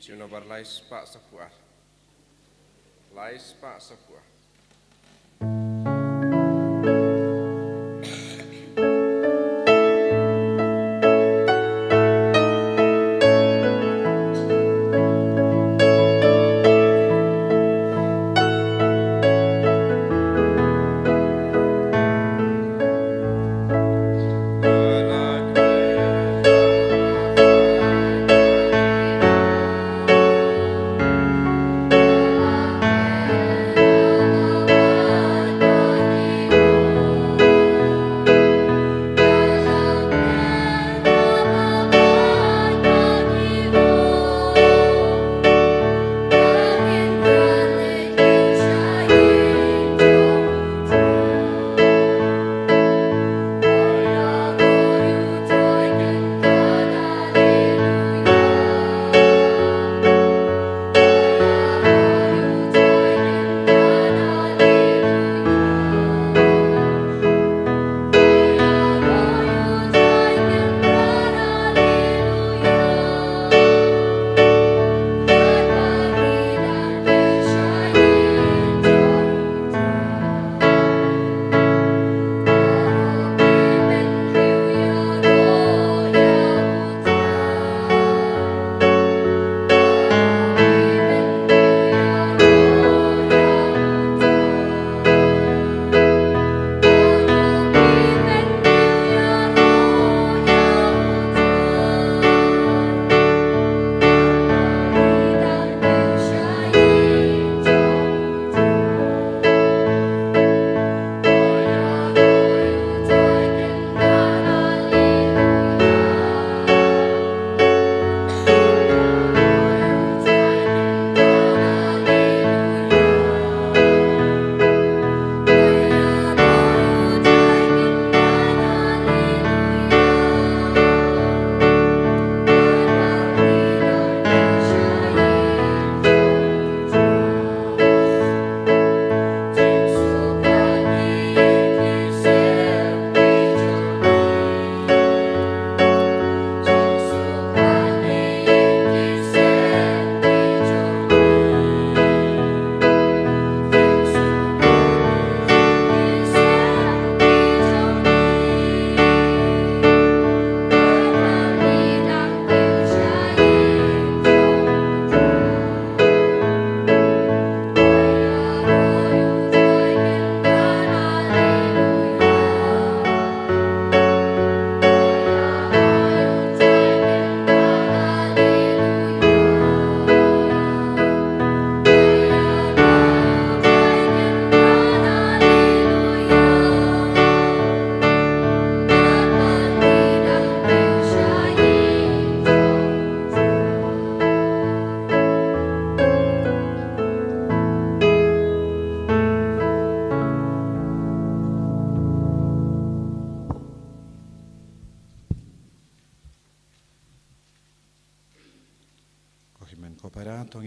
Cino berlais pak sepuah. Lais pak sepuah.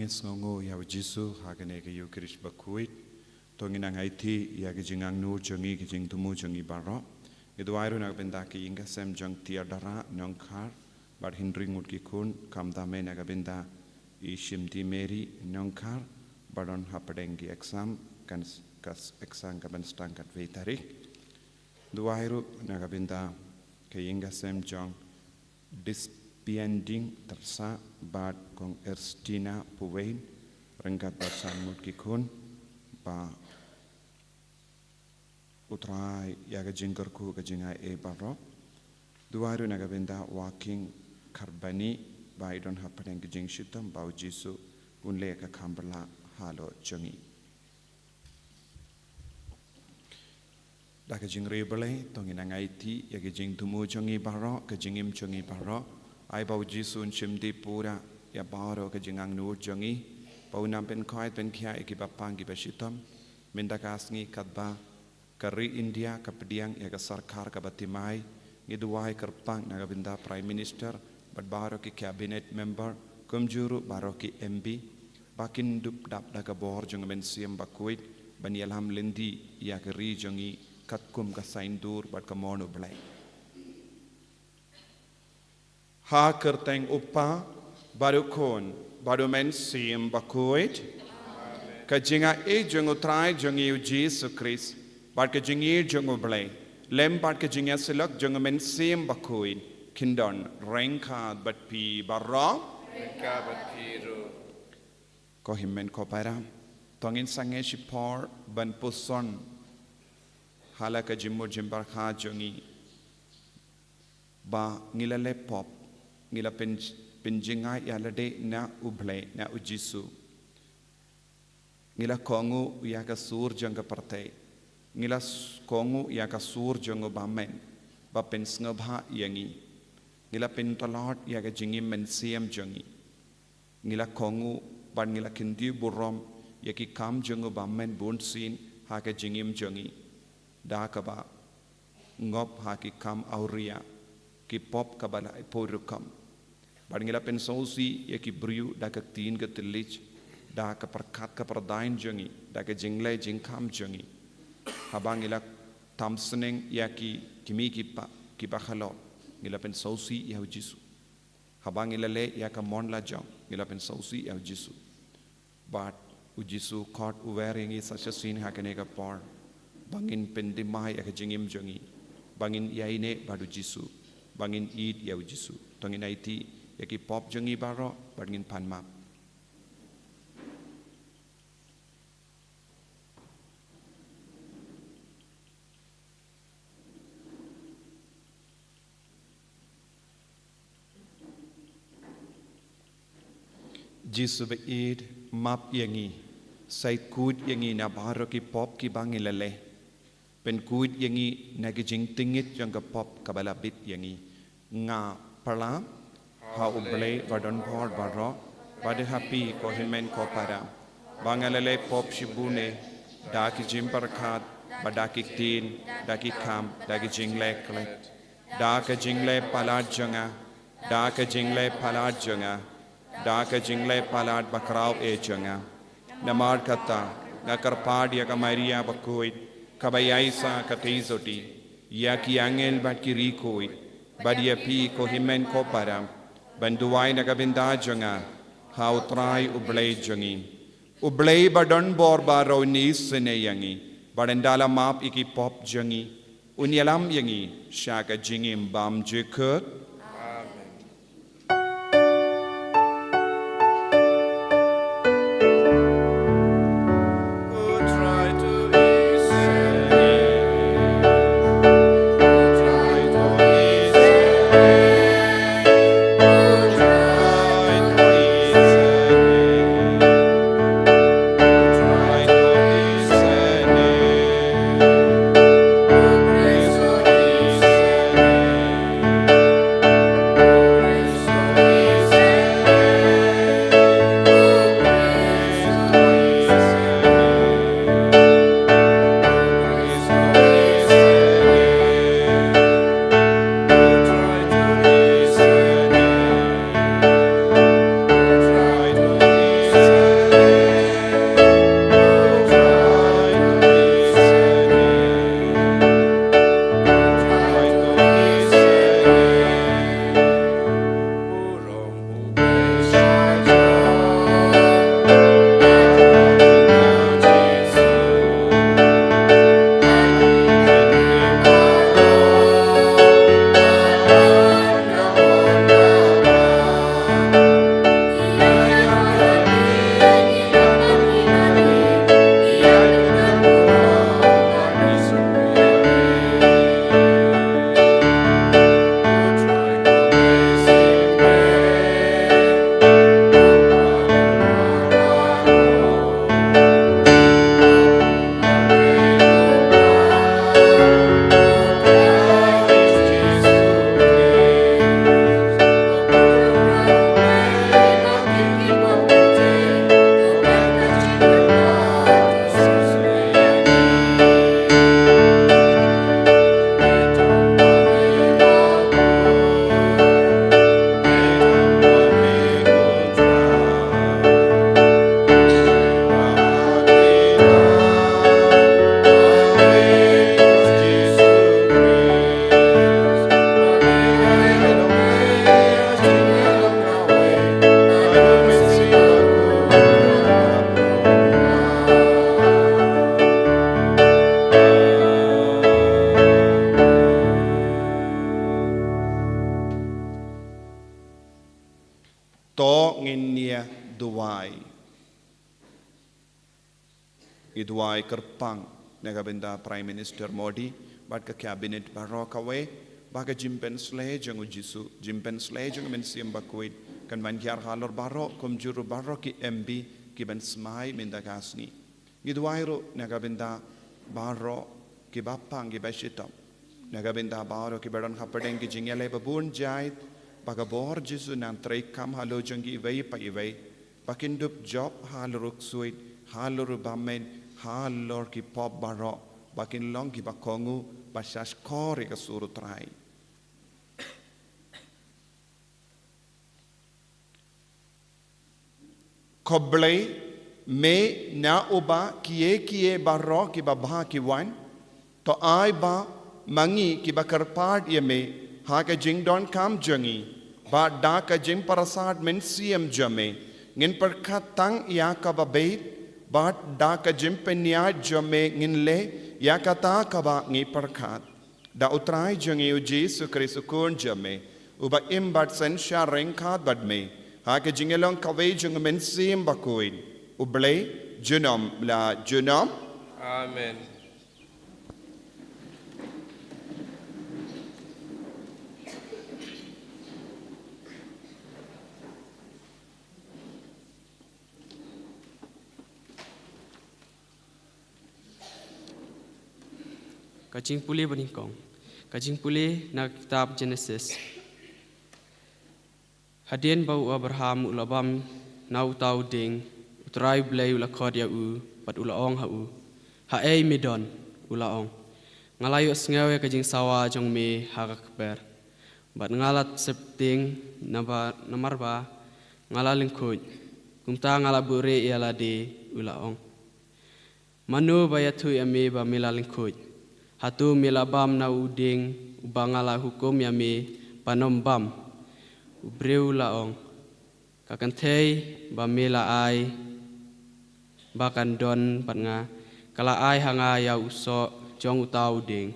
Ngongo ya Jisu hagane ke Eucharist bakuit tongin ang IT ya ke jingang nur jongi ke jing tumu jongi baro itu airu nak benda ke inga sem jong tiadara nongkar bar hindring ut ki kun kam dame nak benda ishim di meri nongkar baron hapadengi exam kan kas exam ka ben stangkat ve tarik du airu nak benda ke inga sem jong Piending tersa bad kong Erstina Puwain rengkat basan mutkikun ba utrai ya ke jingkerku ke jingai e baro duaru naga benda walking karbani ba idon hapadeng ke jing shitam bau jisu unle ke kambala halo jongi da ke jing rebele tongin angai ti ya ke jing tumu jongi baro ke jingim jongi baro ai bau jisun chimdi pura ya baro ke jingang nur jongi bau nampen khoi pen khia ekibapang ki bashitam mendakasngi kadba kari India kapdiang ya ke sarkar ka batimai ngiduai kerpang naga binda prime minister bad baro ki cabinet member kumjuru baro ki MB bakin dup dap daga bor jong men siam bakuit banialham lendi ya ke ri jongi katkum ka saindur bad ka mono blai ha kerteng upa Barukon, barumen sim bakuit. Kajinga ejung utrai jung yu Jesus Christ. Bar kajing jung ublay. Lem bar kajinga silak jung men sim bakuit. Kindon, rengkad bat pi barra. Rengka bat piru. Ko himmen ko para. Tongin sange shipor ban puson. Hala kajimur jimbar kha jungi. Ba ngila lepop. Ngila penjingai yalade na ublay na ujisu. Ngila kongu yaka sur janga partai. Ngila kongu yaka sur janga bamen. Ba pen snobha yangi. Ngila pen talot yaka jingim men siam jangi. Ngila kongu ban ngila kindi burom yaki kam janga bamen bunsin haka jingim jangi. Da ba ngop haki kam auria ki pop kabala porukam. Ban ngila pen sausi yaki briu da ka tin ka tilich. Da ka perkat ka perdain jangi, da ka jinglai jingkam jangi. Habang ila tamseneng ya ki kimi ki bakhalot, ngila pen sausi ya ujisu. Habang ila le ya ka mon la jang, ngila pen sausi ya ujisu. But ujisu kot uwering such a scene hakane ka por. Bangin pendimai ya ka jingim jangi. Bangin yaine badu jisu. Bangin id ya ujisu. Tongin aiti ya ki pop jangi baro, bangin panmap. Jisu beid map yangi sai kud yangi na baro ki pop ki bangilale pen kud yangi na ki jing tingit yang ka pop kabala bit yangi nga pala ha ublay vadon bhor baro bade happy ko himen ko para bangalale pop shibune da ki jim parkhat bada ki tin da ki kham da ki jingle kle da ka jingle palat janga da ka jingle palat janga da ka jingle palat bakrau e janga namar kata nakarpad ya kamaria bakoit kabayaisa katizoti ya ki angel bat ki rikoit badia pi ko himen ko param banduai nagabinda janga ha utrai ublay jangi ublay badon bor baro ni sene yangi badendala map iki pop jangi unyalam yangi shaka jingim bam jekut. to nginia duwai idwai kerpang nagabenda Prime Minister Modi bat ka cabinet barokawe baga jimpen slay jang ujisu jimpen slay jang men siam bakuit kan mangyar halor baro komjuru baro ki MB ki ben smai mendagasni idwai ro nagabenda baro ki bapang ki bashitam nagabenda baro ki bedon hapadeng ki jingale babun jait baga bor jisu nan trek kam halo jangi vei pa ivei bakindup job haluruk suit halur bamen halor ki pop baro bakin long ki bakongu basas kore ka surut rai koblei me na uba kie baro ki babha ki wan to ai ba mangi ki bakarpad ye me ha ka jingdon kam jangi ba da ka jing parasad men siam jame ngin per khatang ya ka babeit bat da ka jim penya jame ngin le ya kata ka ba ngi perkhat da utrai jangi u Jesu Kristo kun jame uba imbat sen sha rengkhat bad me ha ka jingelong ka ve jung men sim bakuin ublei junom la junom Amen. Kacing puli beningkong. Kacing puli na kitab Genesis. Hadien bau Abraham ulabam nau tau ding utrai blai ula khodia u pat ulaong ha u. Ha ei midon ulaong. Ngalayo sngawe kajing sawa jong me ha kakber. Bat ngalat septing namarba ngalaling khoj. Kumta ngalabure ialah de ulaong. Manu bayatu ame ba milaling khoj. Hatu milabam na uding ubangala hukum yami panom bam ubreu laong kakantei ba mila ai bakan don bat nga kala ai hanga ya uso jong utau ding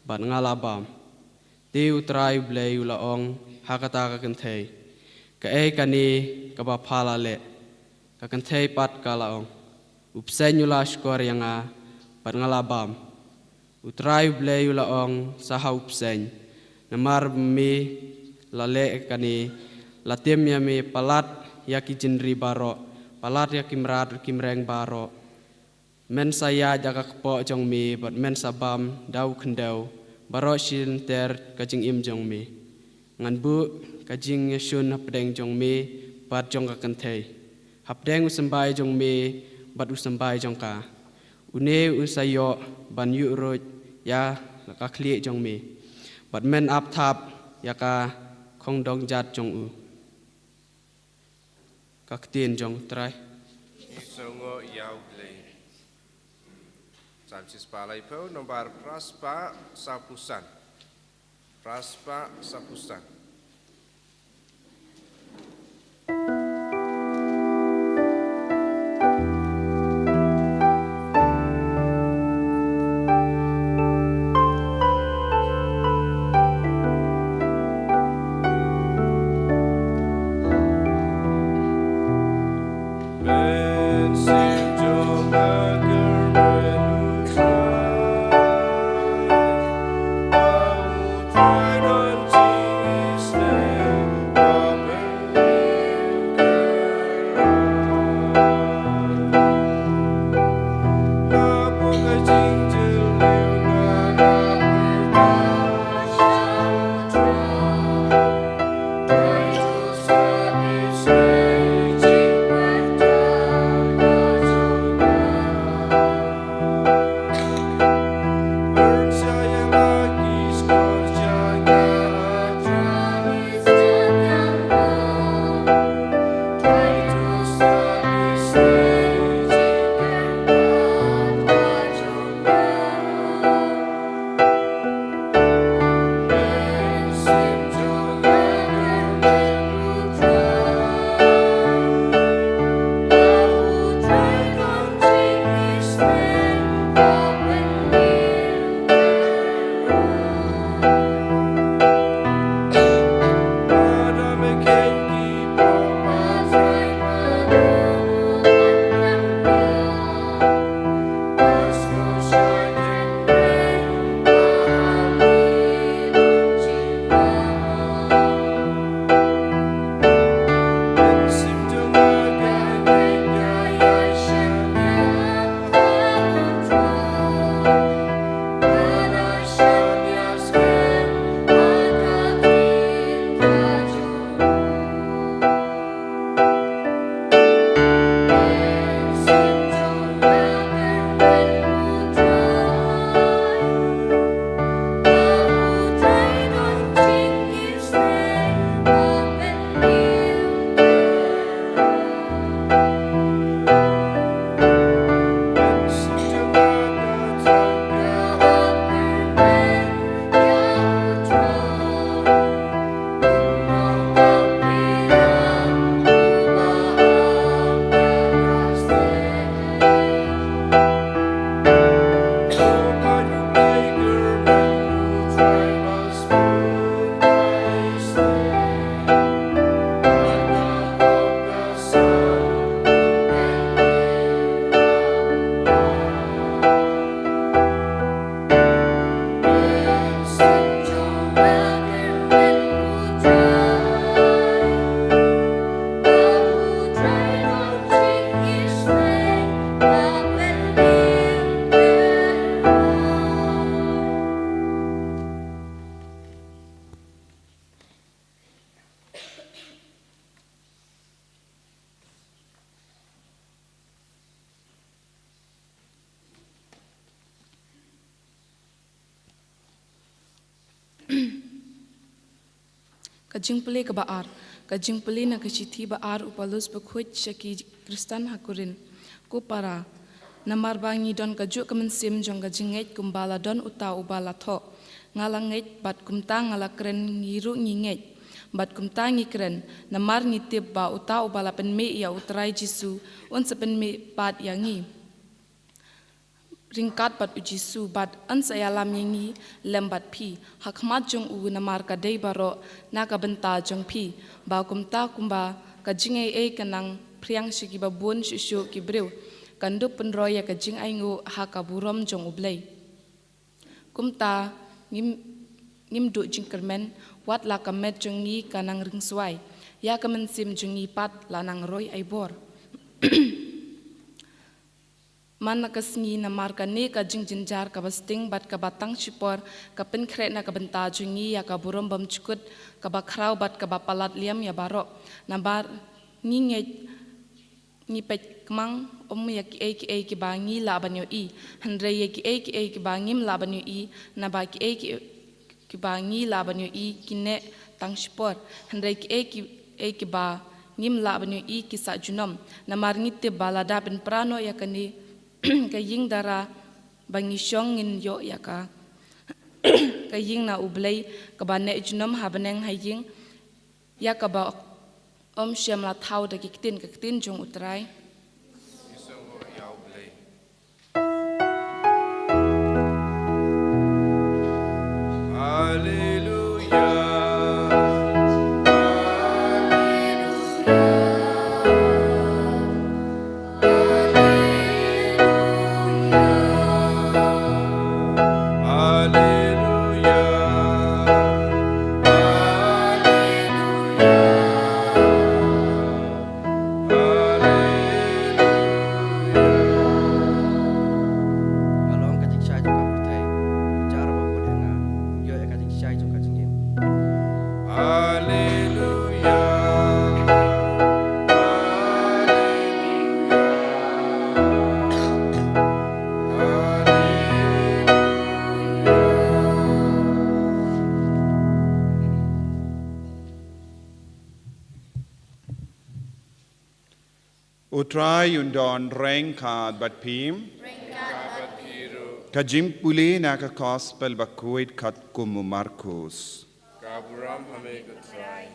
bat nga labam ti utrai blei laong hakata kakantei ka e kani kaba phala le kakantei pat kalaong upsenyula skor yanga bat nga labam utrai blei laong sahaup sen namar mi lale kani latem ya mi palat ya ki jinri baro palat ya kimrat kimreng baro men saya jaga kepo jong mi bat men sabam dau kendau baro shin ter kajing im jong mi ngan bu kajing shun hapdeng jong mi bat jong ka kentei hapdeng usambai jong mi bat usambai jong ka une usayo ban yu roj ya ka kli jong mi bat men ap thap ya ka khong dong jat jong u ka tin jong trai Songo yau blei. Samsis palai pau nombar praspa sapusan. Praspa sapusan. kajing puli ke baar, kajing puli na kecithi baar upalus bekhuj syaki Kristan hakurin, ku para, namar bangi don kajuk kemensim jong kajinget kumbala don uta ubala tho, ngalanget bat kumta ngalakren ngiru nginget, bat kumta ngikren, namar ngitip ba uta ubala penme ya utrai Jisu, un sepenme bat yangi. Ringkat bat ujisu bat an sayalam yangi lembat pi hakmat jong u namar kadai baro naga benta jong pi ba kumta kumba kajing ai kanang priang shiki babun shushu ki brew kandup penroya kajing aingu hakaburom jong ublay kumta ngim du jingkermen wat la kamet jong ngi kanang ringsuai ya kamensim jong ngi pat lanang roy aibor mana kesngi na marka ne ka jing jinjar ka basting bat ka batang shipor ka pen kret na ka benta jungi ya ka burom bam chukut ka bakrau bat ka bapalat liam ya barok na bar nginget ni pet kmang ya ki ki bangi la banyo i andre ye ki bangim la banyo i na ba ki bangi la banyo i kine tang shipor andre ki ba ngim la banyo i ki sa junom na mar ngite balada pen prano ya kani kaying dara bangisyong ngin yo ya ka kaying na ublay kabane ijnom habaneng haying ya ka ba syam la thau da kitin jong utray Utrai undon reng kad bat pim kajim puli na ka gospel bakuit kat kumu Markus Kaburam hame gutrai.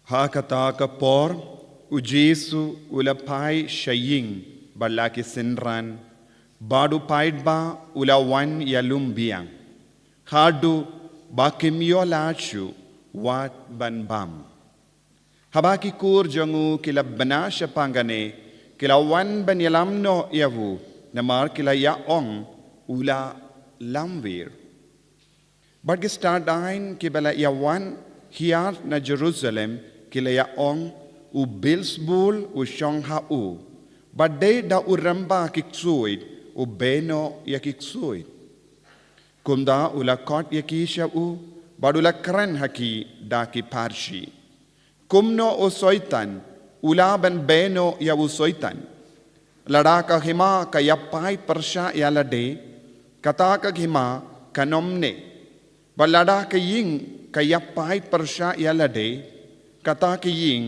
Hakata ka por ujesu ulapai shaying balaki sinran badu paidba ulawan yalum biang hadu bakimyo lachu wat ban bam habaki kur jangu kila banasha pangane kila wan ban yalamno yavu namar kila ya ong ula lamvir bagi stadain kibala yawan hiar na Jerusalem kila ya ong u Bilsbul u Shongha u badde da u ramba kiksuit u beno ya kiksuit kumda ula kot ya kisha u badula kran haki da ki parshi kumno o soitan ula ban beno ya u soitan lada ka hima ka yapai persha ya lade kata ka hima kanomne balada ka ying ka yapai persha ya lade kata ki ying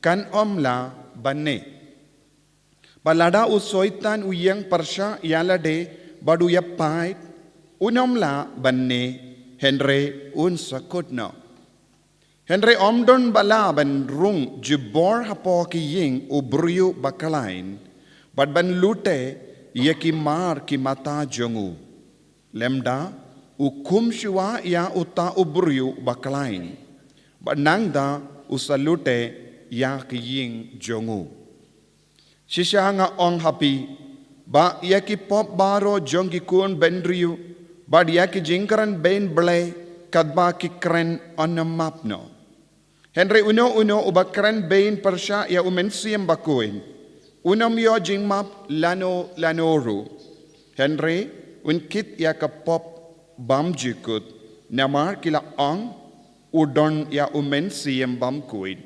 kan omla banne balada usoitan uyang persha yalade badu yapai unomla banne henre un sakutno henre omdon bala ban rung jibor hapo ki ying ubryu bakalain bad ban lute yaki mar ki mata jongu lemda ukum shua ya uta ubryu bakalain bad nangda usalute ya kiying jongu shisha nga ong happy ba yaki pop baro jongi kun bendriu bad yaki jingkaran ben ble kadba ki kren onamapno henry uno ubakran ben persha ya umensiam bakuin unom yo jingmap lanoru henry unkit ya ka pop bam jikut namar kila ang udon ya umen siem bam kuid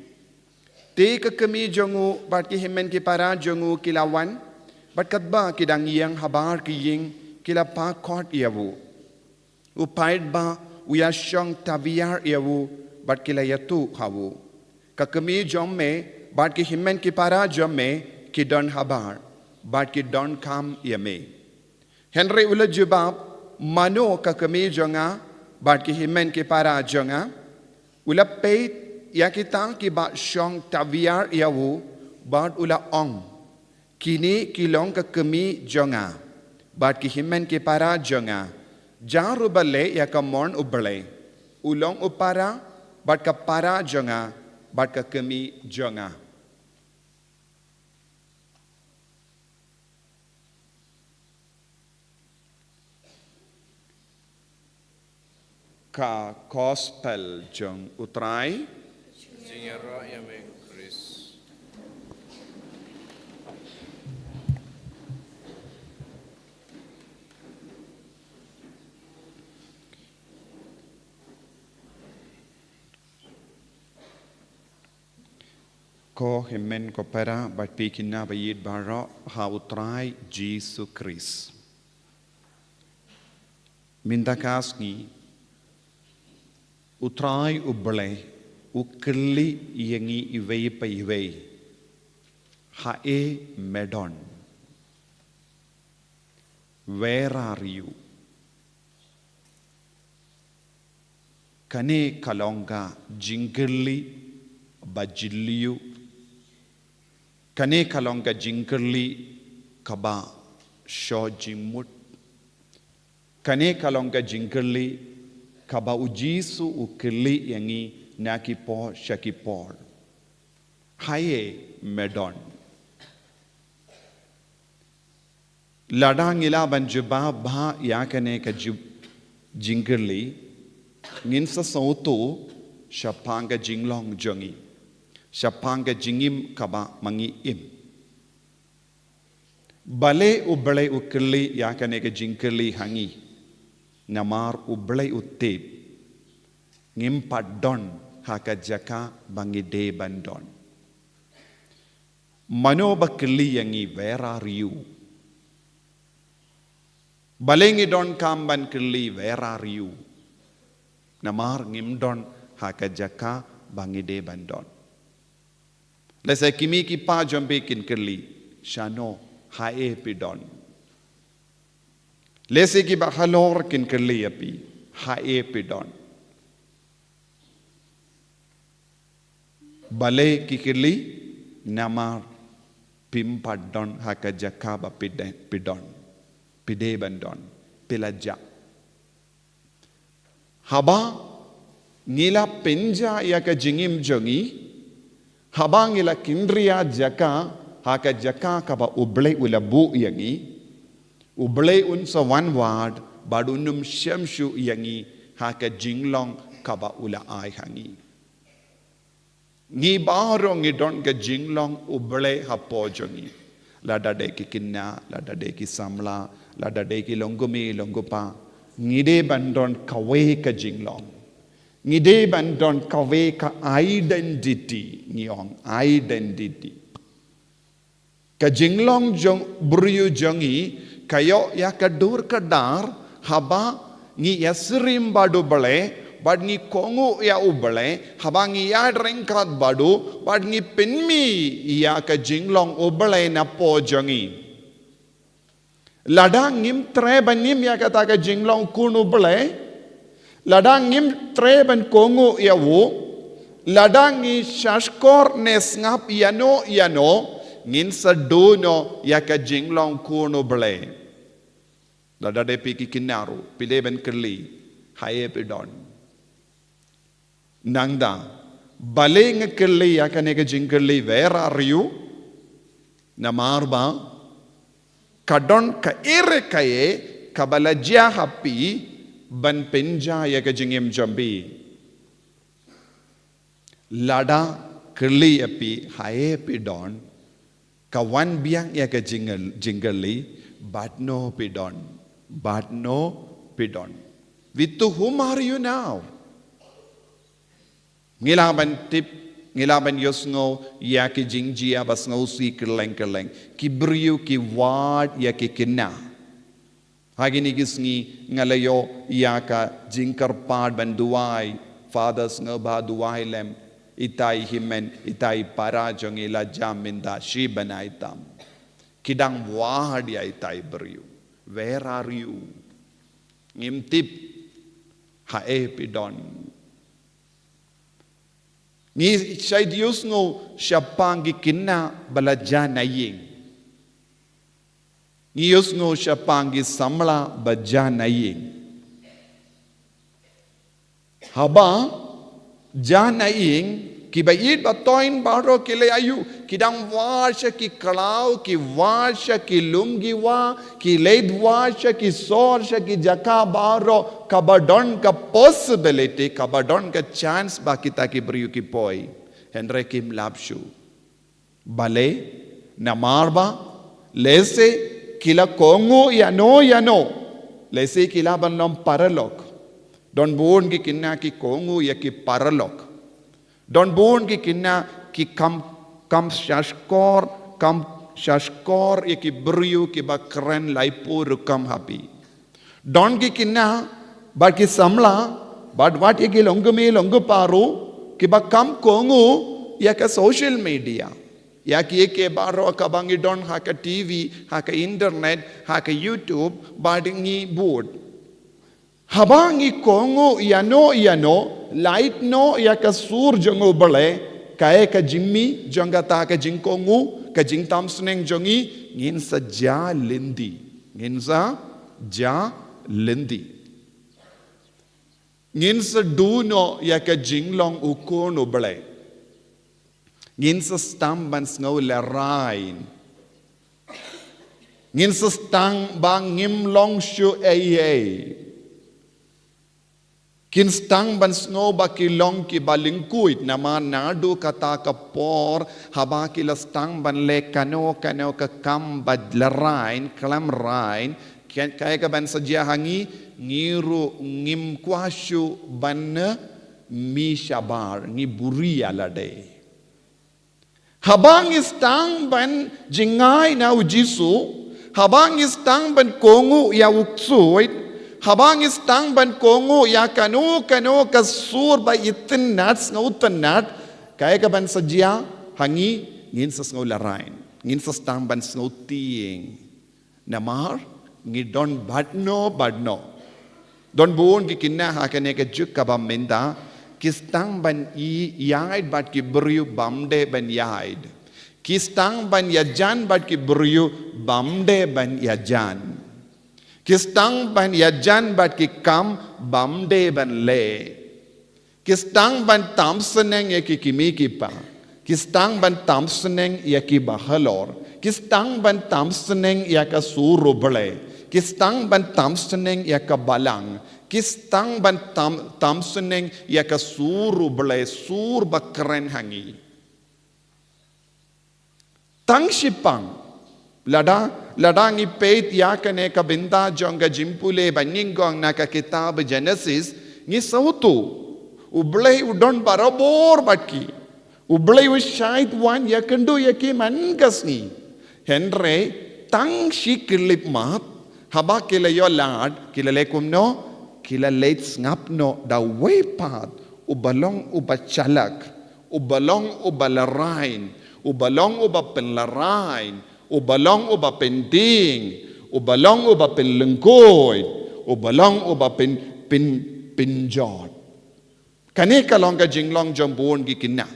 te ka kami jongu bat ki himen ki para jongu kilawan bat katba kidang yang habar ki ying kila pa kot yawu upaid ba uya shong tabiar yawu bat kila yatu hawu ka kami jomme bat ki himen ki para jomme ki don habar bat ki don kam yame Henry ula jubab mano ka kami jonga bat ki himen ki para jonga ula peit ya kita ki ba shong tabiar yawu bat ula ong kini kilong ka kami jonga bat ki himen ki para jonga jaru bale ya ka mon ubale ulong upara bat ka para jonga bat ka kami jonga ka gospel jong utrai Jingero yame Chris. ko himen ko para bat pikina bayid baro ha utrai Jesus Christ mindakas ni utrai ubale ukli yangi iwei pa iwei ha e medon where are you kane kalonga jingirli bajilliyu kane kalonga jingirli kaba sho jimut kane kalonga jingirli kaba ujisu ukili yangi nakipo shakipor haye medon ladangila banjuba bha yakane ka jingirli nginsa sauto shapanga jinglong jongi shapanga jingim kaba mangi im bale ubale ukili yakane ka jingirli hangi namar ublay utip ngim padon haka jaka bangide bandon mano bakli yangi where are you balengi don kamban kli where are you namar ngim don haka jaka bangide bandon lesa kimi ki pa jombe kin kli shano hae pidon Lese ki ba halor kin kerli api hae pidon bale ki kerli namar pim padon haka jakaba pidon pide bandon pilaja haba ngila penja ya ka jingim jongi haba ngila kindriya jaka haka jaka kaba uble ulabu yangi ublay unsa one word badunum shamshu yangi haka jinglong kaba ula ai hangi ngi baro ngi don ga jinglong ublay hapo jongi lada de ki kinna lada de ki samla lada de ki longumi longupa ngide bandon kawe ka jinglong ngide bandon kawe ka identity ngiong identity ka jinglong jong buryu jongi kayo ya kadur kadar haba ngi yasrim badu bale bad ngi kongu ya ubale haba ngi ya drengkat badu bad ngi penmi ya ka jinglong ubale na po jongi ladang ngim treban ngim ya kata ka jinglong kun ubale ladang ngim treban kongu ya wo ladang ngi shashkor nes ngap yano ngin sa dono ya ka jinglong kun ubale lada de piki kinaru pileben kerli haye pidon nangda baleng kerli yakane ka jingkerli where are you namarba kadon ka ere kaye kabalaja happy ban penja ya ka jingem jambi lada kerli api haye pidon ka wan biang ya ka jingerli but no pidon but no pidon. With whom are you now? Ngilaban tip, ngilaban yosngo, ya ki jingjia basngo si kerleng. Ki briu ki wad ya ki kina. Hagini gisngi ngalayo ya ka jingkar pad banduai. Fathers ngaba duai lem. Itai himen, itai parajong ila jaminda shi banaitam. Kidang wad ya itai briu. Where are you? Ngimtip hae pidon. Ni siya Diyos ngo siya pangi kina balaja na ying. Ni Diyos ngo siya pangi samla baja na ying. Haba jan na ying kibayid batoin baro kile ayu kidang washa ki kalau ki washa ki lumgiwa ki leidwasha ki sorsha ki jaka baro kabadon ka possibility kabadon ka chance ba kita ki briu ki poi Henry Kim Lapshu bale namarba lese kila kongo yano lese kila banlom paralok don born ki kinna ki kongo ya ki paralok Don born ki kinna ki kam shashkor ye ki briu ki ba kren laipo rukam happy. Don ki kinna but ki samla but what ye ki longu paru ki ba kam kongu ya ka social media. Ya ki ke baro ka bangi don ha ka TV, ha ka internet, ha ka YouTube, but ngi board. Habangi kongo yano light no ya ka sur jongo bale kae ka jimmi jonga ta ka jingkongu ka jingtam sneng jongi nginsa ja lindi nginsa du no ya ka jinglong ukono bale nginsa stamban snow la rain nginsa stang bang ngim long shu ay Kinstang ban snow ba kilong ki balingkuit naman nadu kata ka por haba kilastang ban le kano ka kam badlarain kalam rain kaya ka ban sadya hangi ngiru ngim kwasyu ban mi shabar ngi buriya lade habang istang ban jingay na ujisu habang istang ban kongu ya uksuit Habang istang ban kongo ya kano ka sur ba itin nuts ngautan nut kaya ka ban sadya hangi ngin sa ngaw larain ngin sa stang ban ngaw tiing namar ngi don badno don buon ki kinna ha kane ka juk ka bam menda kistang ban yaid bat ki briu bamde ban yaid kistang ban yajan bat ki briu bamde ban yajan Kistang ban yajan bat ki kam bamde ban le. Kistang ban tamseneng ya ki kimi kipa. Kistang ban tamseneng ya ki bahalor. Kistang ban tamseneng ya ka suru bale. Kistang ban tamseneng ya ka balang. Kistang ban tamseneng ya ka suru bale sur bakren hangi. Tang shipang. Ladang ipet ya kane ka binta jonga jimpule baningong na ka kitab Genesis ni sautu ublay udon barabor batki ublay ushait wan yakandu yaki mangas ni Henry tang shikilip mat haba kilayo lad kilalekum no kilalate ngap no da way path ubalong ubachalak ubalong ubalarain ubalong ubapenlarain ubalong uba pending, ubalong uba penlengkoy, ubalong uba pinjot. Kani kalong ka jinglong jambon gikinna,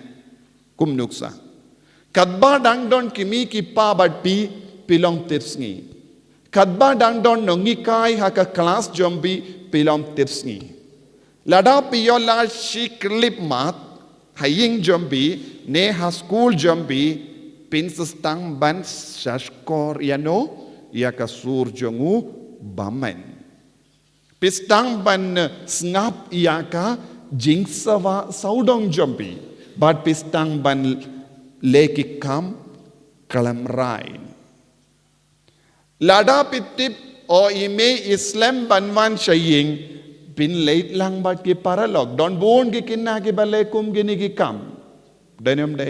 kumnuksa. Kadba dang don kimi ki pa bat pi pilong tips ngi. Kadba dang don nongi kai haka class jombi pilong tips ngi. Lada piyola shi klip mat, haying jombi, ne ha school jombi, Pinsastang ban shashkor yano ya kasur jongu bamen. Pistang ban snap ya ka jingsawa saudong jombi. But pistang ban leki kam kalam rain. Lada pitip o ime Islam banwan saying pin late lang bat ki paralog don buon ki kinna ki balekum gini ki kam denyom de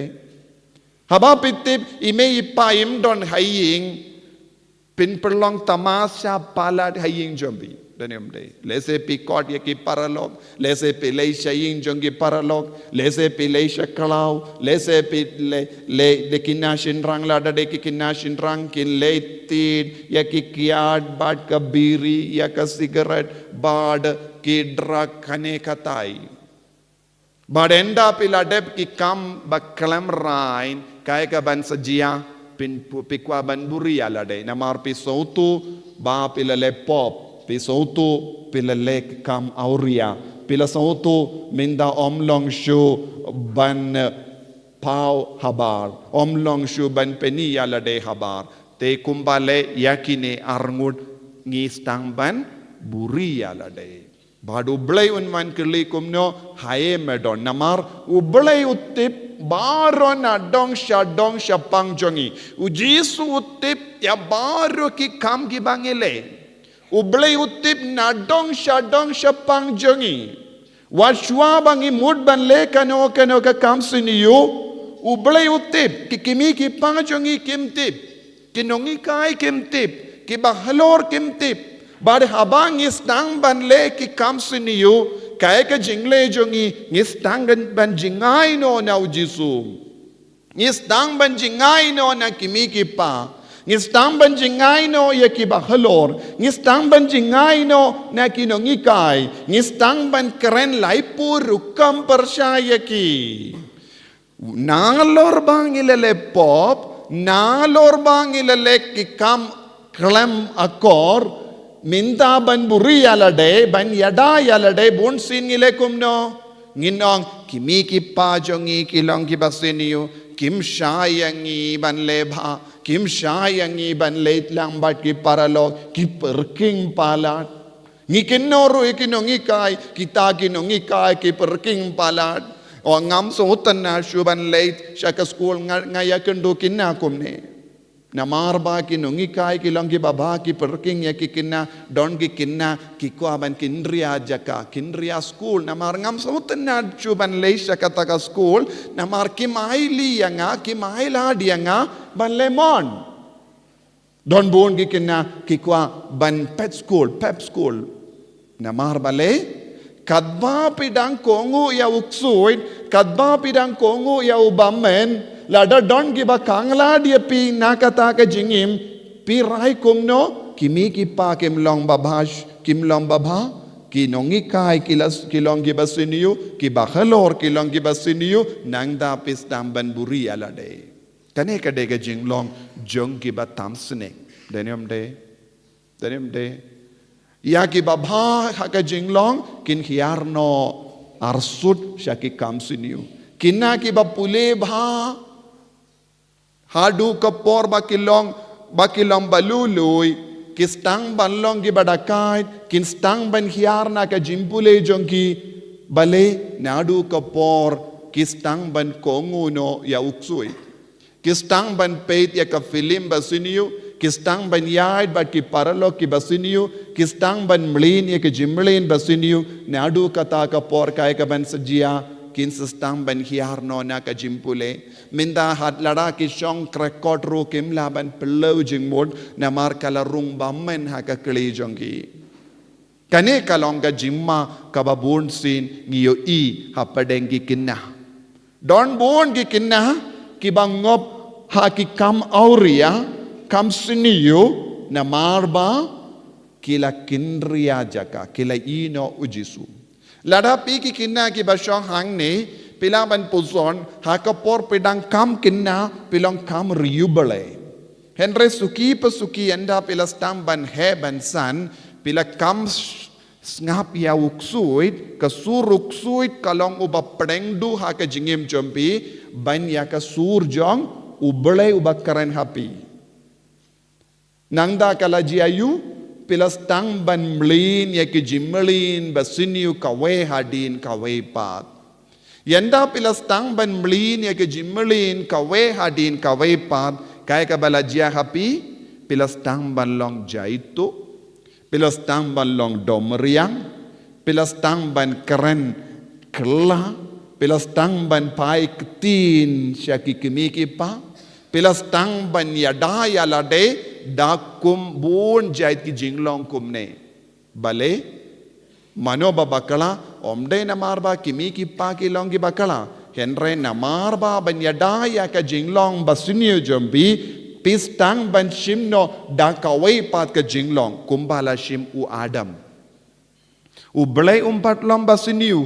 haba pitip ime ipaim don haying pin perlong tamasya palat haying jombi denyom de lese pi kot ye ki paralog lese pi lei saying jongi paralog lese pi lei shakalau lese pi le de kinashin rang la de ki kinashin rang kin le tid ya ki kiad bad ka biri ya ka cigarette bad ki drug khane katai bad enda pila dep ki kam baklam rain kai ka ban sajia pin pikwa ban buri ala de namar pi sautu ba pila le pop pi sautu pila le kam auria pila sautu minda omlong shu ban pau habar omlong shu ban peni ala de habar te kumbale yakine arngut ngistang ban buri ala de bad ublay unman kirli kumno haye medon namar ublay utip baron adong sha pangjongi ujisu utip ya baro ki kam ki bangele ublay utip na dong sha pangjongi washwa bangi mud ban le kano ka kam siniyo ublay utip ki kimi ki pangjongi kimtip kinongi kai kimtip ki bahalor kimtip bad habang istang ban le ki kam siniyo kaya ka jingle jongi ngistang ban jingai no na ujisu ngistang ban jingai no na kimi ki pa ngistang ban jingai no ya ki bahalor ngistang ban jingai no na kinongi kai ngistang ban keren laipu rukam persaya ki nalor bang ilale pop nalor bang ilale ki kam klem akor minta ban buri alade ban yada alade bun sin ilekum no nginong kimi ki pa jongi kilong ki basiniyo kim shayangi ban lebha kim shayangi ban late lang bat ki paralo ki perking palat ngikinoro ikinongi kai kita kinongi kai ki perking palat o ngam so utanna shuban late shaka school ngaya kendo kinna kumne namar ba ki nungi kai ki long ki baba ki perking ya ki kinna don ki kinna ki ko aban kindria jaka kindria school namar ngam sautan na chuban leisha kataka school namar ki maili yanga ki maila dianga ban lemon don bon ki kinna ki ko ban pep school namar bale kadba pidang kongu ya uksuit kadba pidang kongu ya ubamen lada don giba kangla dia pi nakata ka jingim pi rai kumno kimi ki pa kim long babhash kim long babha ki nongi kai kilong giba siniyu ki bakhalor kilong giba siniyu nangda pis tamban buri ala de kane ka de ka jinglong jong giba tamsne denyam de ya ki babha ha ka jinglong kin hiarno arsut shaki kam siniyu kinna ki ba pule bha hadu kapor bakilong balului kistang banlong gi badakait kistang ban hiar na ka jimpule jongki bale nadu kapor kistang ban kongu no ya uksui kistang ban peit ya ka film basiniu kistang ban yaid bat ki paralo ki basiniu kistang ban mlin ya ka jimlin basiniu nadu kata kapor kai ka ban sajia kin sistang ban hiar no na ka jimpule minda hat lada ki shong krekot ru kim laban pelau jing mod na mar kala rung bammen ha ka kli jongi kane kalong ka jimma ka babun sin ngiyo i ha padengi kinna don bon ki kinna ki bangop ha ki kam auria kam siniyo na marba kila kinria jaka kila ino ujisu lada pi ki kinna ki bashong hang ne pilang ban puzon hakapor pedang kam kinna pilang kam riubale henre suki pasuki enda pilas tamban he ban san pila kam ngap ya uksuit kasuruksuit kalong uba pedengdu ha ka jingim jompi ban ya ka sur jong ubale uba karen happy nangda kala jiayu pilas tang ban mlin ya ki jimlin basiniu kawe hadin kawe pat yanda pilas tang ban mlin ya ki jimlin kawe hadin kawe pat kaya ka balajia happy pilas tang ban long jaitu Pilas tang ban long dom riang, pilas tang ban keren kela, pilas tang ban pai ketin syaki kimiki pa, pilas tang ban yadaya lade dakum bun jait ki jinglong kumne. Bale mano babakala omde namarba kimiki pa ki long ki bakala. Henre namarba ban yadaya ka jinglong basunyo jombi. Pistang ban shimno da kawai pat ke jinglong kumbala shim u Adam. U belai umpat lomba siniu.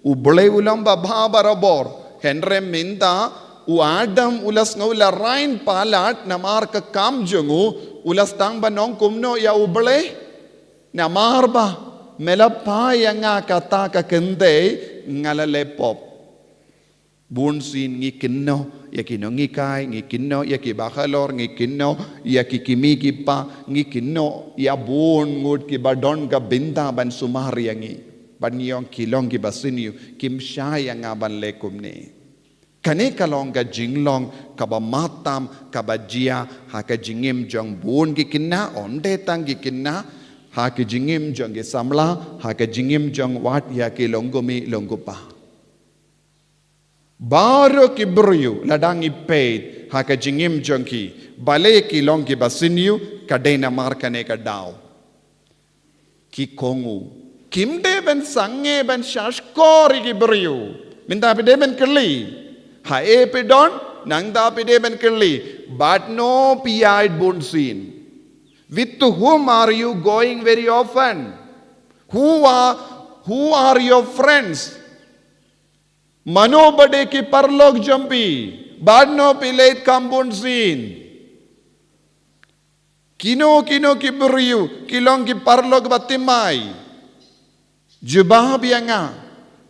U belai ulomba babarabor. Henre minta u Adam ulas ngula rain palat namar ke kam jengu ulas tang banong kumno ya u belai namar ba melapa yang kata ka kende ngalalepop. Bunsin ngi kinno ya kino ngi kai ngi kinno ya ki bakhalor ngi kinno ya ki kimi ki pa ngi kinno ya bun ngut ki badon ka binta ban sumari yangi ban yong kilong ki basiniu kim shay yang ban lekum ni kane kalong ka jinglong ka ba matam ka ba jia ha ka jingim jong bun ki kinna onde tang ki kinna ha ki jingim jong ki samla ha ka jingim jong wat ya ki longgumi longgupa Baro ki bruyu ladangi paid haka jingim jongki bale ki longi basiniu kadena markane ka daw ki kongu kimde ben sange ben shashkori ki bruyu minta pide ben keli ha e pidon nangda pide ben keli but no pied bunsin with whom are you going very often who are your friends Mano bade ki parlog jampi, badno pilait kambun sin. Kino ki beriu, kilong ki parlog batimai. Jubah bianga,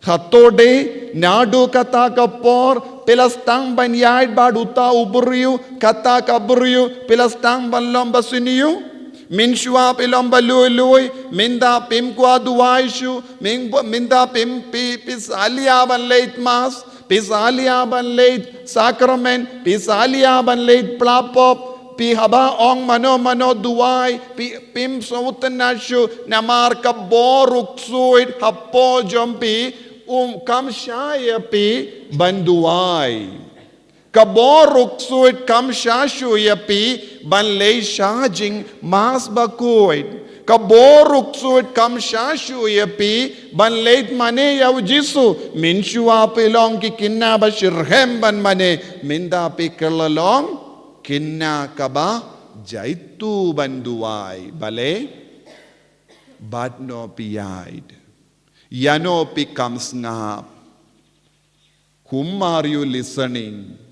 hatode nadu kata kapor, pelas tang ban yaid bad uta uberiu, kata ka beriu, pelas tang ban lomba siniu. Minshua pilomba lui minda pim kwa duaishu minda pim pis alia ban late mass pis alia ban late sacrament pis alia ban late plapop pi haba ong mano duai pim sautanashu namar ka boruk suit hapo jompi kam shaya pi ban duai Kaboruk suit kam shashu yapi ban lay shajing mas bakuit. Kaboruk suit kam shashu yapi ban late mane yaw jisu minshua pilong ki kinna ba shirhem ban mane minda pi kerlalong kinna kaba jaitu banduai bale badno piyaid yano pi kam ngap. Whom are you listening?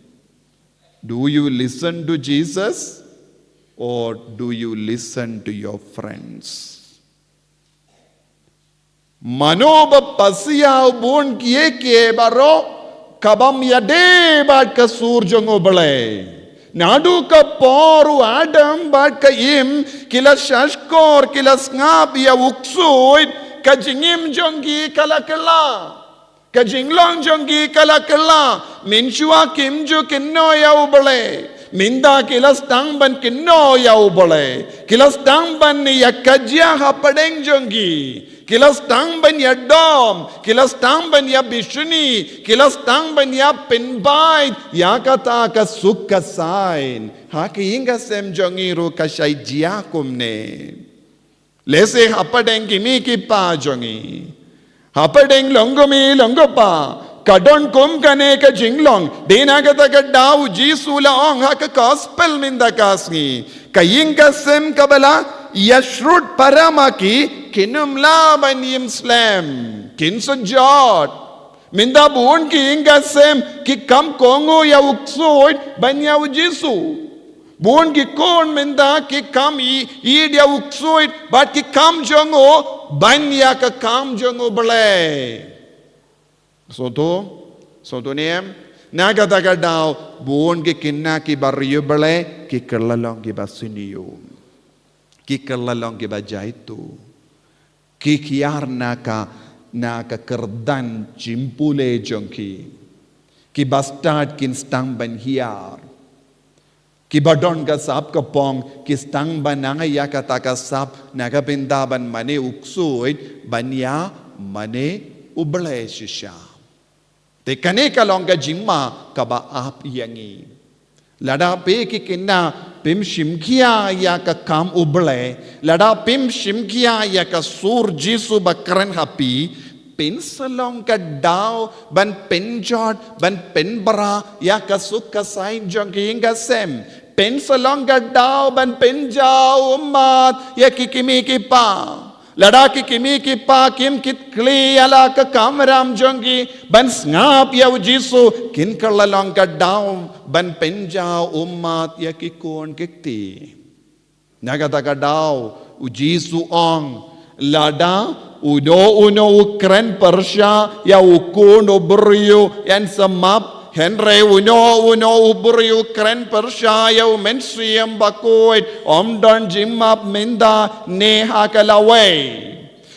Do you listen to Jesus or do you listen to your friends? Manoba pasiya bun kiye baro kabam yade bat ka surjong obale. Nadu ka poru Adam bat ka im kila shashkor kila ngap ya uksuit ka jingim jongi kala kala. Kajinglong jonggi kala kala minshua kimju kinno yau bole minda kilas tang ban kinno yau bole kilas tang ban ya kajya hapadeng jonggi kilas tang ban ya dom kilas tang ban ya bishuni kilas tang ban ya pinbait ya kata ka sukka sain haki inga sem jongi ru kashay jia kumne lese hapadeng kimi ki pa jongi Hapadeng longgomi longgopa kadon kum kane ka jinglong dena kata ka daw jisula ong ha ka gospel minda kasngi kaying kasem kabala yashrut paramaki kinum laban yim slam kinso jot minda buon ki ingasem ki kam kongo ya uksoid banya jisu buon ki kon minda ki kam i dia uksoid bat ki kam jongo Banya ka kam jongo bale. Soto niem. Naga taga daw buon ki kinna ki barrio bale ki kerlalong ki basiniyo. Ki kerlalong ki bajaitu. Ki kiar naka kerdan cimpule jongki. Ki bastard kin stang ban hiar. Kibadon ka sap ka pong kistang bananga ya kata ka sap nagabinda ban mane uksuit banya mane ublay shisha. Te kane ka long ka jimma ka ba ap yangi. Lada pe ki kinna pim shimkia ya ka kam ublay. Lada pim shimkia ya ka sur jisu bakran hapi. Pin salong ka daw ban penjot ban penbara ya ka sukka sain jong hinga sem pen salong ka daw ban penjaw umat ya kikimi pa lada kikimi pa kim kit kli ala ka kamram jongi ban ngap ya jisu kin kalalong ka daw ban penjaw umat ya kikon kikti nagata ka daw jisu ong lada uno Ukran Persya ya ukuno beriu yang semap Henry uno beriu Ukran Persya ya mensiam bakuit don jimap minda neha kalaway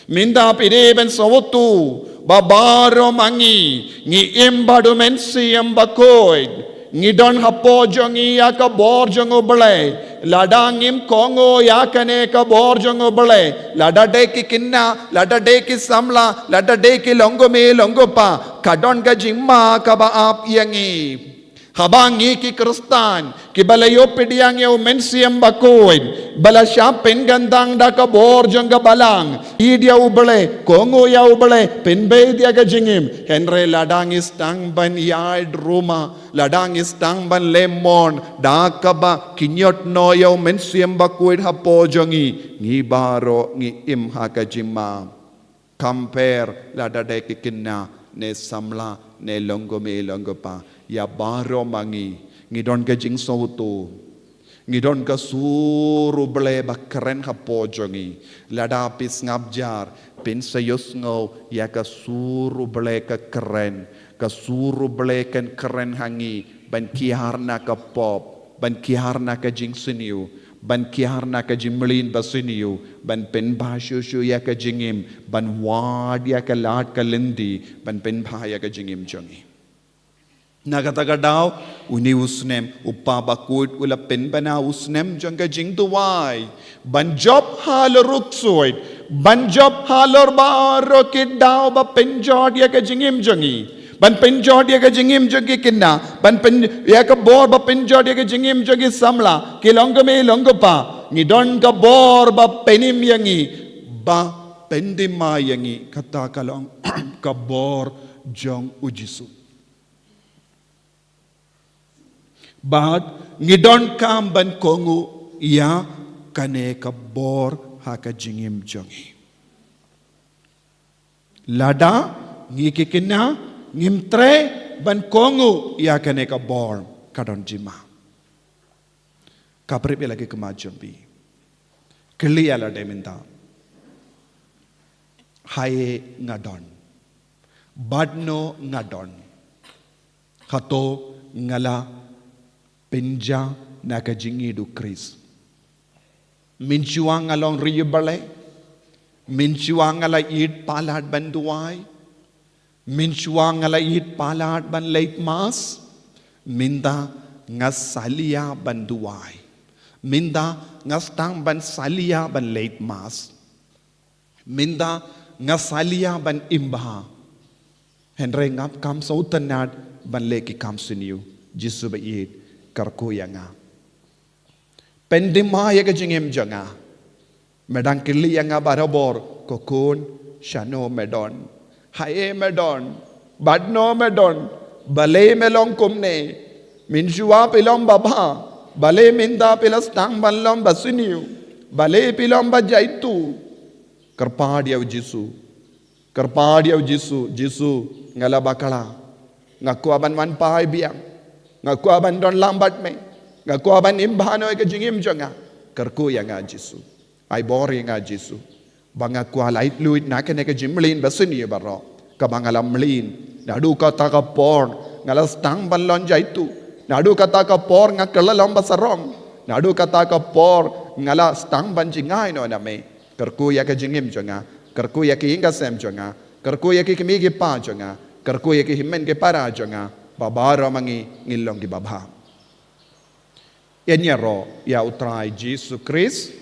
minda pideben sawtu babaro mangi ngi imbadu mensiam bakuit ngi don hapo jongi ya ka bor jongo belai ladangim kongo yakane ka borjongo bale lada de ki kinna lada de ki samla lada de ki longo me longo pa kadon ka jimma ka ba ap yangi habangi ki kristan ki balayo pidiang yo mensiam bakoin bala sya pengandang da ka borjong ka balang idia ubale kongo ya ubale penbe dia ka jingim henry ladang istang ban yard roma ladang istang ban lemon da ka ba kinyot no yo mensiam bakoin hapo jongi ngi baro ngi im ha ka jimma compare lada de ki kinna ne samla ne longo me longo pa ya baro mangi ngidon ka jing sautu ngidon ka suru ble bakren ha pojongi lada pis ngabjar pin sayos ngo ya ka suru ble ka keren ka suru ble kan keren hangi ban kiharna ka pop ban kiharna ka jing siniu ban kiharna ka jimlin basiniu ban pen bhashu shu ya ka jingim ban wad ya ka lat ka lindi ban pen bha ya ka jingim jongi nagataga daw uni usnem uppa bakut ula pen bana usnem janga jing tuwai ban job halor uksoid ban job halor baro kid daw ba pen jod ya ka jingim jongi ban pen jod ya ka jingim jongi kinna ban pen ya ka bor ba pen jod ya ka jingim jongi samla ki longo me longo pa ni don ka bor ba penim yangi ba pendima yangi kata kalong ka bor jong ujisu But ngidon kam ban kongu ya kane ka bor ha ka jingim jongi. Lada ngikikina ngimtre ban kongu ya kane ka bor kadon jima. Kaprip lagi kemajambi. Keli ala deminta. Haye ngadon. Badno ngadon. Kato ngala penja naka jingi du Kris. Minchuang along riyabale. Minchuang ala eat palad banduai. Minchuang ala eat palad ban late mas. Minda ngas salia banduai. Minda ngas tang ban salia ban late mas. Minda ngas salia ban imba. Henry ngap kam sautanad ban leki kam siniu. Jisu ba eat. Karku yanga pendima ya kejingim janga medang kili yanga barabor kokun shano medon hae medon badno medon bale melong kumne minjua pilom baba bale minda pilas tang balom basiniu bale pilom bajaitu karpadia jisu ngala bakala ngaku aban man pai biang ngaku aban don lambat me ngaku aban imbano ke jingim jonga karku yang jisu ai bori nga jisu banga kwa lait luit na ke jimlin basini baro ka bangalam mlin nadu kata ka por ngala stang balon jaitu nadu kata ka por ngakalalom basarong nadu kata ka por ngala stang banjingai no na me karku ya ke jingim jonga karku ya ke inga sem jonga karku ya ke kimi ke pa jonga karku ya ke himen ke para jonga babaro mangi ngilong di babha Enya ro ya utrai Jesus Christ.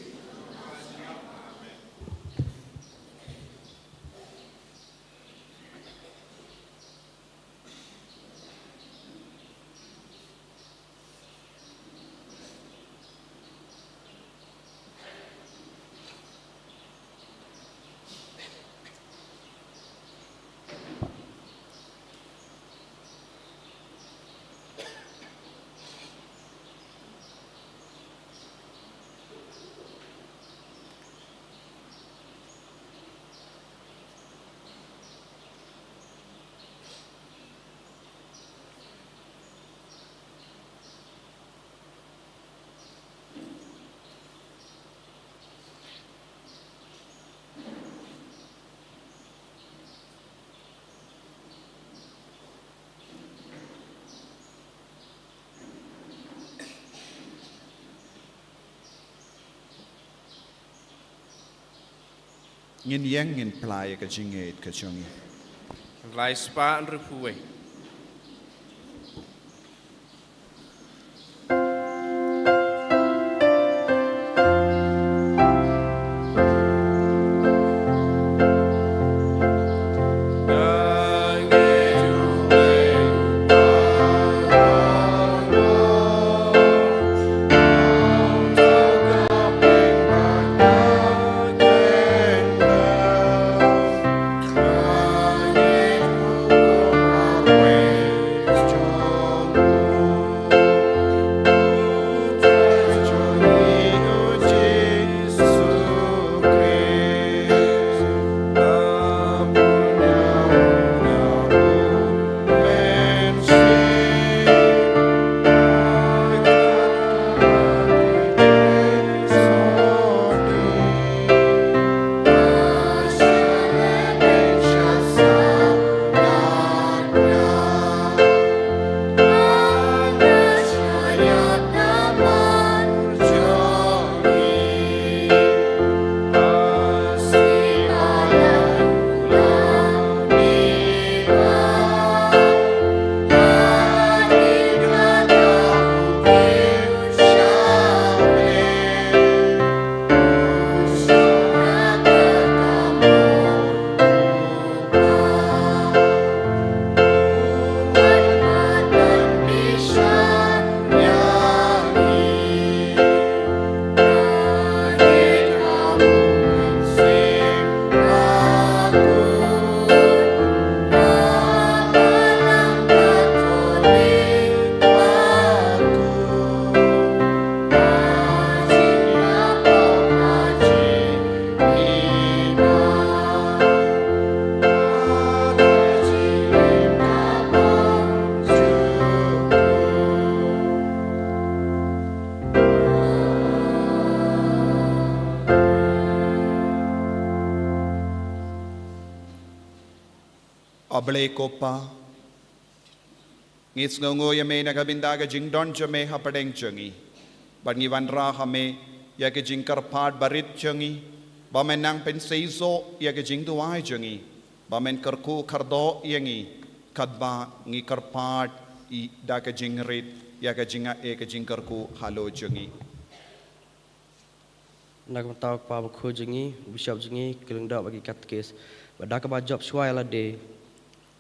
Ngin yang ngin playa ka jingait ka chungi. Lai spa and Rupue. Ablay kopa. Ngits ngongo ya me nagabindaga jing don jame hapadeng changi. But ngi wanra hame ya ke jing karpad barit changi. Bamen nang pen seizo ya ke jing duai changi. Bamen karku kardo yangi. Kadba ngi karpad I da ke jing rit ya ke jinga e ke jing karku halo changi. Nak tahu apa bakho jengi, bishop jengi, kelengdak bagi katkes. Badak ba job swai la de,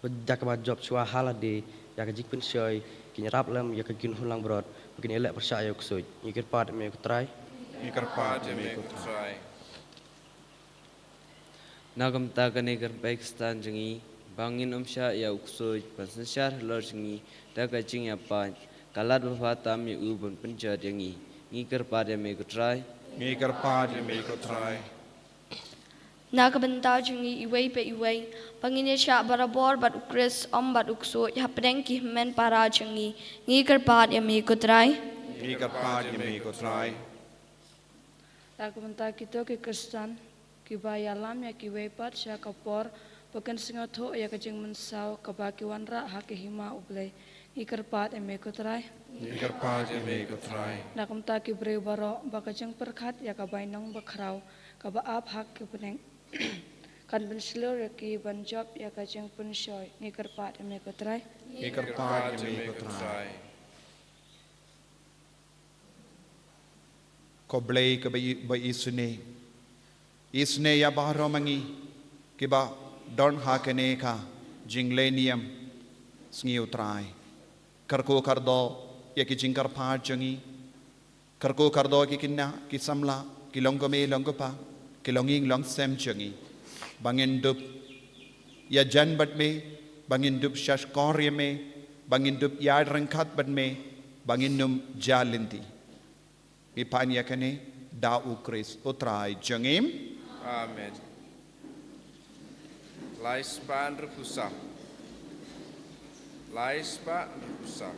badak ba job swai hala de, ya ke jik pen shoy, kini rap lam ya ke gin hulang brod, begini elak percaya kusut. Ikir pat me ku try. Ni karpad ya me try. Nagam tagan egar Pakistan jengi, bangin umsha ya uksoi, pasensar lor jengi, daga jing ya pan, kalat bafatam ya ubun penjar jengi, ni karpad ya me ku try. Ngi karpad ya me ku try. Nagabenta jungi iway pe iway, pangine siya barabor bat ukris bat ukso, yapdeng kihmen para jungi, ngi karpat ya me ku try. Ngi karpad ya me ku try. Nagabenta kito ki Kristan, ki bayalam ya ki wepat siya kapor, bagan singatho ya kajing mensaw kabaki wanra haki hima ublay, ngi karpat ya me ku try. Ngi karpad ya me ku try. Nakamta ki breu baro bakajang perkhat ya kabay nang bakraw, kabaap hak ki peneng. Kan benslur ya ki banjob ya kajang penshoy, ngi karpat ya me ku try. Ngi karpad ya me ku try. ko blei ka ba isne ya bahro mangi ki ba don ha kene ka jinglenium sngi utrai karko kardo ya ki jingkar pa jangi karko kardo ki kinna ki samla ki longome longopa ki longing long sem jangi bangin dup ya jan bat me bangin dup shash korye me bangin dup ya rangkat bat me bangin num jalinti mi pan ya kene da ukris utrai jangim Amen. Laispan repusa. Laispa repusa.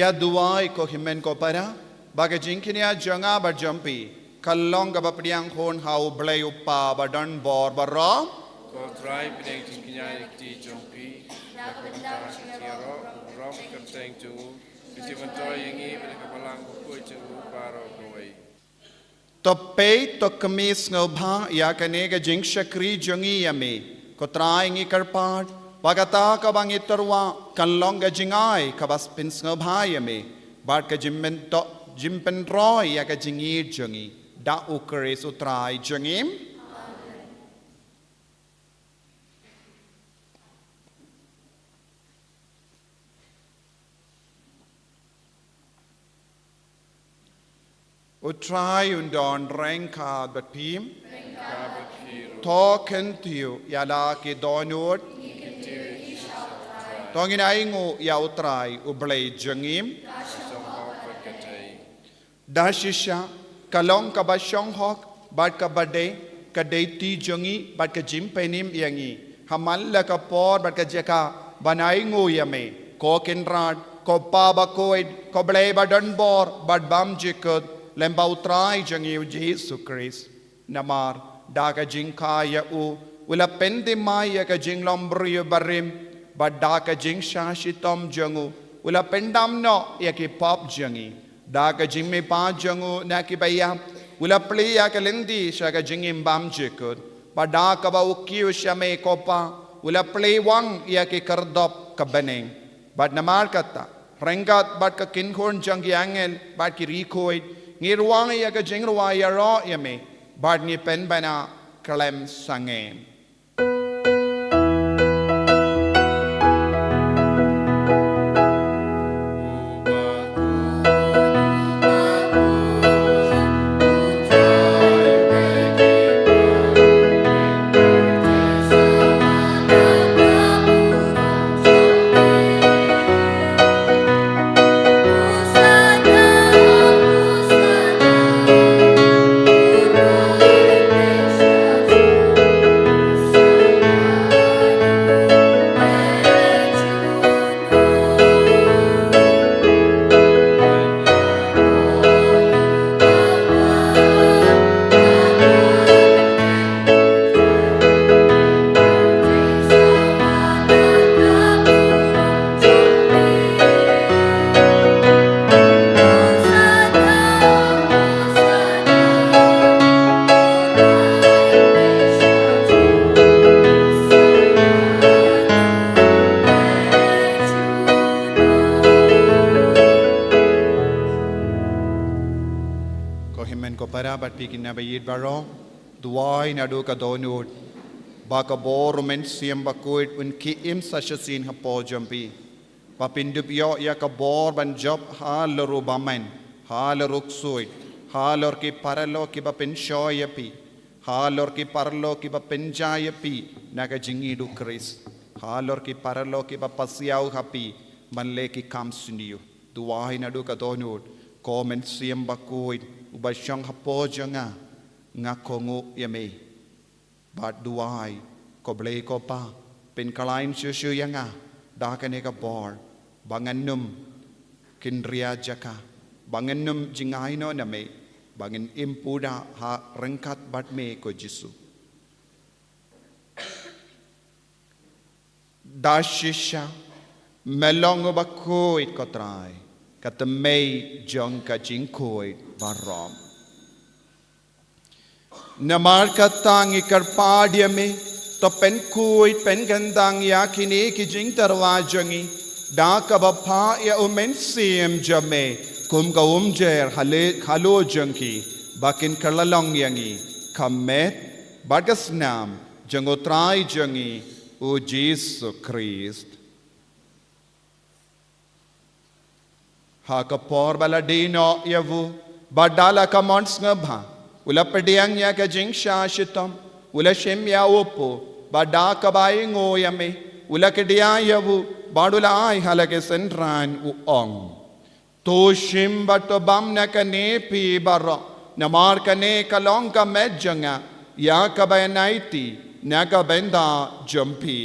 Ya duai ko himen ko para baga jinkinia janga ba jampi kallong ga bapriang hon hau blai uppa ba don bor ba ro Ko try pineng tingkinya ikti jompi. Nakabenta tiro rom kerteng tu. Bisi mentoy yangi pada kapalang buku tu paro kawai. to pe to kamis ngau bha ya kane ga jing shakri jongi yame ko trai ngi karpat bagata ka bangi torwa kallong ga jingai ka bas pins ngau bha yame bat ka jimmen to jimpen roy ya ka jingi jongi da ukre su trai jongim Utrai undon rengka bat pim token tiu ya la ke donut tongin aingu ya utrai ublei jengim dashisha kalong ka ba shong hok bat ka bade ka deiti jongi bat ka jim penim yangi hamal la ka por bat ka jeka banai ngu yame koken rad ko pa ba koid ko ble ba don bor bad bam jikut lemba utrai jangi Jesus Christ namar daga jingkaya u ula pende maya ka jinglom brio barim bad daga jing shashitom jangu ula pendam no yaki pop jangi daga jingme pa jangu naki bayam ula pliya ka lendi shaga jingim bam jikut bad daga ba ukiu shame kopa ula play wang yaki kardop ka beneng bad namar kata rengat bad ka kinhorn jangi angel bad ki rikoid ngirwang ya ka jingruwa ya ro yame bad ni pen bana kalem sangem baro duai na do ka donut ba ka bor men siam ba koit un ki im sashasin ha po jampi pa pindup yo ya ka bor ban job hal ro bamen hal ruk suit hal or ki paralo ki ba pen shoy pi hal or ki parlo ki ba pen jay pi na ka jingi du kris hal or ki paralo ki ba pasiau happy man le ki kam suniu duai na do ka donut ko men siam ba koit ba shang ha po janga nga kongu yame bad duai ko ble ko pa pen kalain shu yanga dakane ka bor banganum kinria jaka banganum jingai no name bangin impuda ha rengkat bad me ko jisu dashisha melong ba koit ko trai kat mei jong ka jing koit barom namar katang ikar padia me to pen kuit pen gandang ya kini ki jing tarwa jangi da ka ba pha ya umen sim jame kum ka jer hale khalo jangki bakin kalalong yangi kamet bagas nam jangotrai jangi o Jesus Christ ha ka por bala dino yavu badala ka mons ngabha ula pediang ya ka jing shashitam ula shem ya opo bada ka bai ngo yame ula ke dia yavu badula ai halake sentran u ong to shim bato bam na ka ne pi barra namar ka ne kalong ka medjanga ya ka bai naiti na ka benda jampi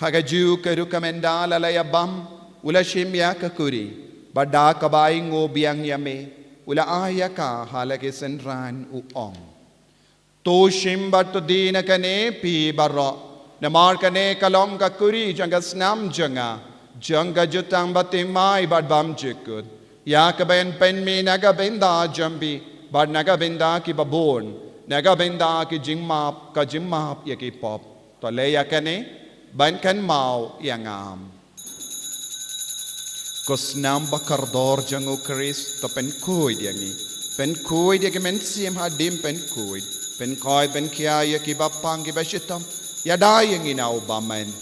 Hagaju kerukamendala laya bam ula shimya kakuri bada kabai ngo biang yame ula aya ka halake senran u ong to shimbat dina kane pi barra namar kane kalom kakuri janga snam janga jutang batimai bad bam jikut ya kaben pen mi naga benda jambi bad naga benda ki babon naga benda ki jingmap ka jingmap ya ki pop to leya kane ban kan mau yang am kosnam bakar dor jangu Chris to pen koi diangi pen koi dia ke men sim hadim pen koi pen kia ya ki bapang ki bashitam ya dai yang inau bamen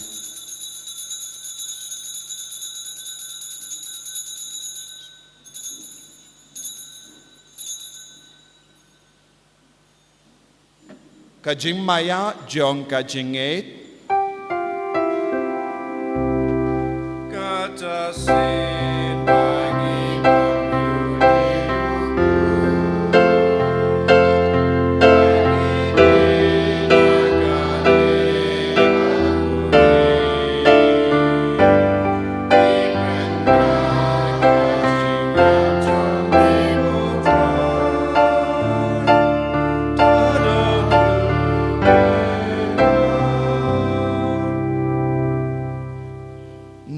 kajing maya jong kajinget sasin bagi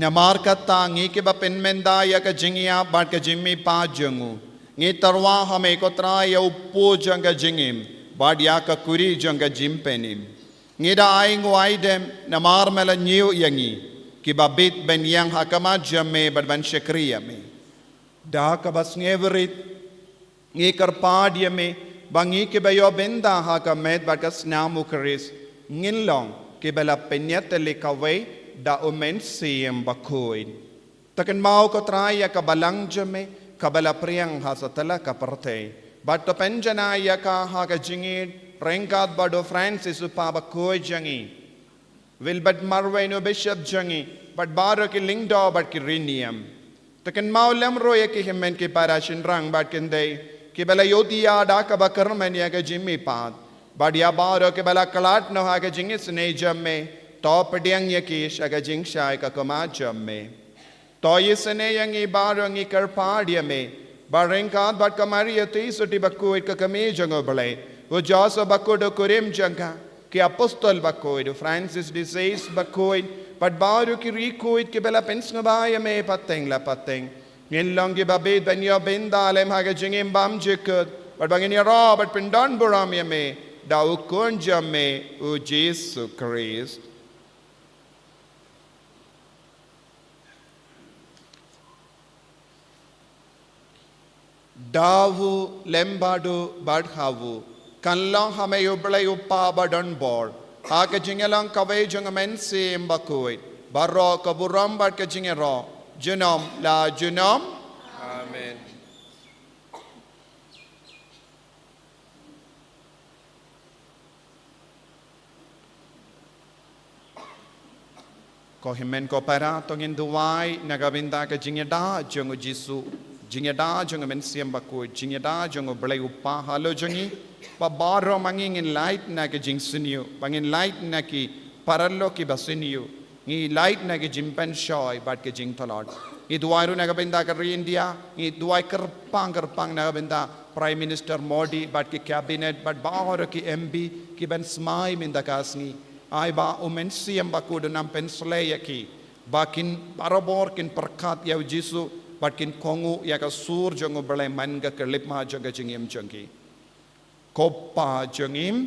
Namar kata ngi ke ba penmenda ya ka jingia bat ka jimmi pa jangu ngi tarwa hame ko tra ya upo janga jingim bat ya ka kuri janga jimpenim ngi da ai ngo aidem namar mela nyu yangi ki ba bit ben yang hakama jamme bat ban shakriya me da ka bas ngeverit ngi kar pa dia me bangi ke ba yo benda ha ka met bat ka snamu kris ngin long ke bala penyat le kawai da umen siem bakuin takan mau ko traya ka balang jame ka bala priang hasatala ka parte but to penjana ya ka ha ka jingit rengkat bado Francis upa bakoi jangi will but marweno bishop jangi but baro ki lingdo but ki rinium takan mau lemro ya ki himen ki parashin rang but kinde ki bala yodia da ka bakar men ya ka jimmi pat but ya baro ki bala kalat no ha ka jingis ne jamme to pediang yakish aga jing shai ka kama jamme to yisane yangi barangi karpadia me barengkat bat kamari ati suti bakuit ka kami jango bale wo jasa bakudo kurim jangka ki apostol bakuit Francis de Sales bakuit but baru ki rikuit ki bela pensngabaya me pateng la pateng ngin long ki babid banyo bendalem haga jingim bam jikut but bangin ya ro but pindan buram ya me da ukun jamme u Jesus Christ Davu lembadu badhavu kanlang hame yublay upa badan bor ha ka jingelang kaway jung men si mbakui barro kaburam bad ka jingero junom la junom Amen. ko himen ko para tongin duwai nagabinda ka jingeda jung jisu jingeda jung men siam bakoi jingeda jung blai upa halo jungi ba baro manging in light na ke jing sinio bangin light na ki parallo ki basinio ngi light na ke jimpen shoy bat ke jing tholot i duairu na gabinda ka India i duai kerpang na gabinda prime minister Modi bat ki cabinet bat baro ki MB ki ben smai min da kasni ai ba umen siam bakudo nam pensle yaki bakin parabor kin perkat ya jisu Batkin kongu ya ka sur jongo belai man ga kelip ma jonga jingim jongi kopa jongim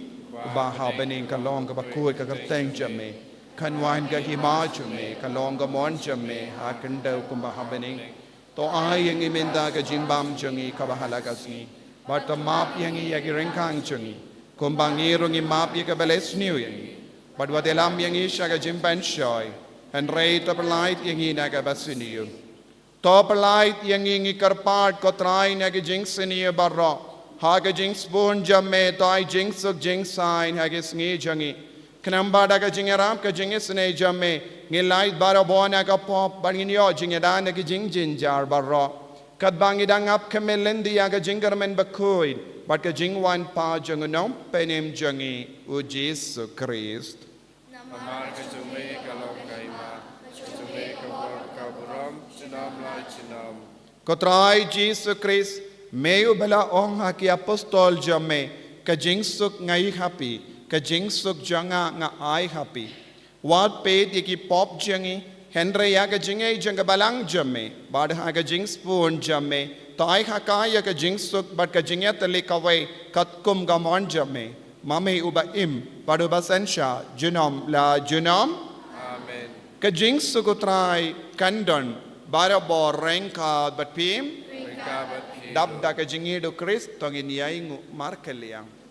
ba ha bening ka long ka bakui ka kerteng jame kan wan ga hima jame ka long ga mon jame ha kende kum ba ha bening to ai yang iminda ka jimbam jongi ka ba halaga sni but the map yang ya ki renkang jongi kum ba ngirungi map ya ka beles new yang but what elam yang isha ka jimpan shoy and rate of light yang ina ka basiniyo Top light yang ingi karpat ko try na ki jinx ni barro ha ka jinx bon jamme to ai jinx suk jinx sign ha ki sngi jangi knamba da ka jingaram ka jingis ne jamme ngi light baro bona ka pop bangin yo jingada na ki jing jinjar barro kat bangi dang ap kamelendi ya ka jingarmen bakoi but ka jingwan pa jang nom penem jangi u Jesus Christ Amar ka jume ka long kaima jume ka bor ka buram chinam lai chinam Kotrai Jesus Christ meyu bela ong ha ki apostol jamme ka jingsuk ngai happy ka jingsuk janga nga ai happy wat pe di ki pop jangi henry ya ka jingai janga balang jamme bad ha ka jings pun jamme tai ha ka ya ka jingsuk bad ka jingya tali kawai katkum ga mon jamme mame uba im padu basensha junom la junom Amen. ka jingsuk utrai kandon bara bor rengka bat pim Rikabat hi dab da ka jingi do Christ tongin yai ngu markeliang Amen.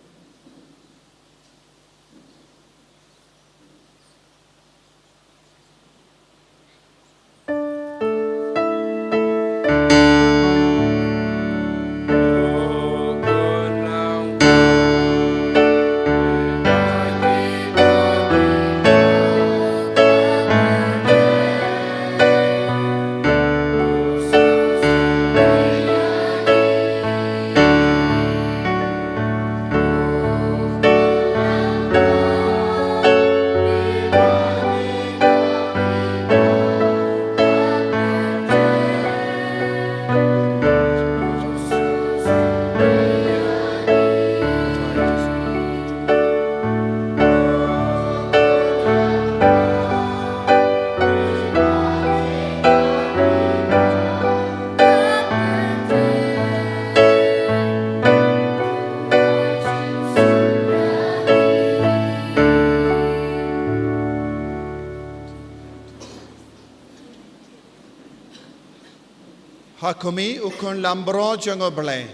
Hakumi ukun lambro jango ble.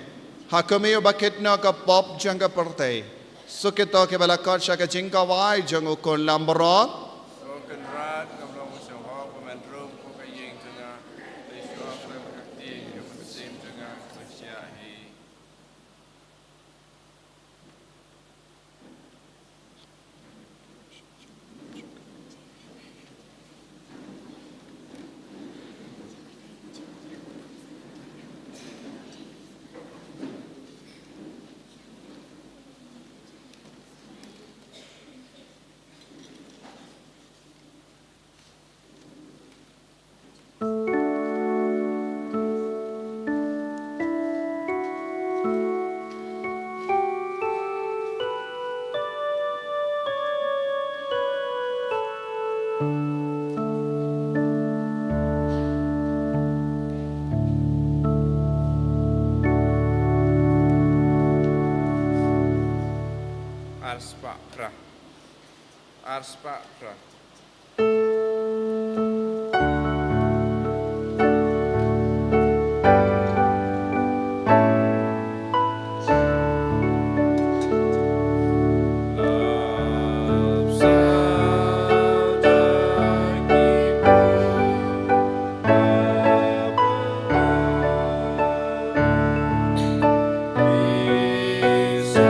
Hakumi ubakit no ka pop janga perte. Sukito ke balakot shaka jingka wai jango ukun lambro. So kan rat kablong usang ho pemandrum ko kayeng tengah. Lesu apa berkati yang bersim tengah kesyahi. Arspa pra. Arspa pra. Bisa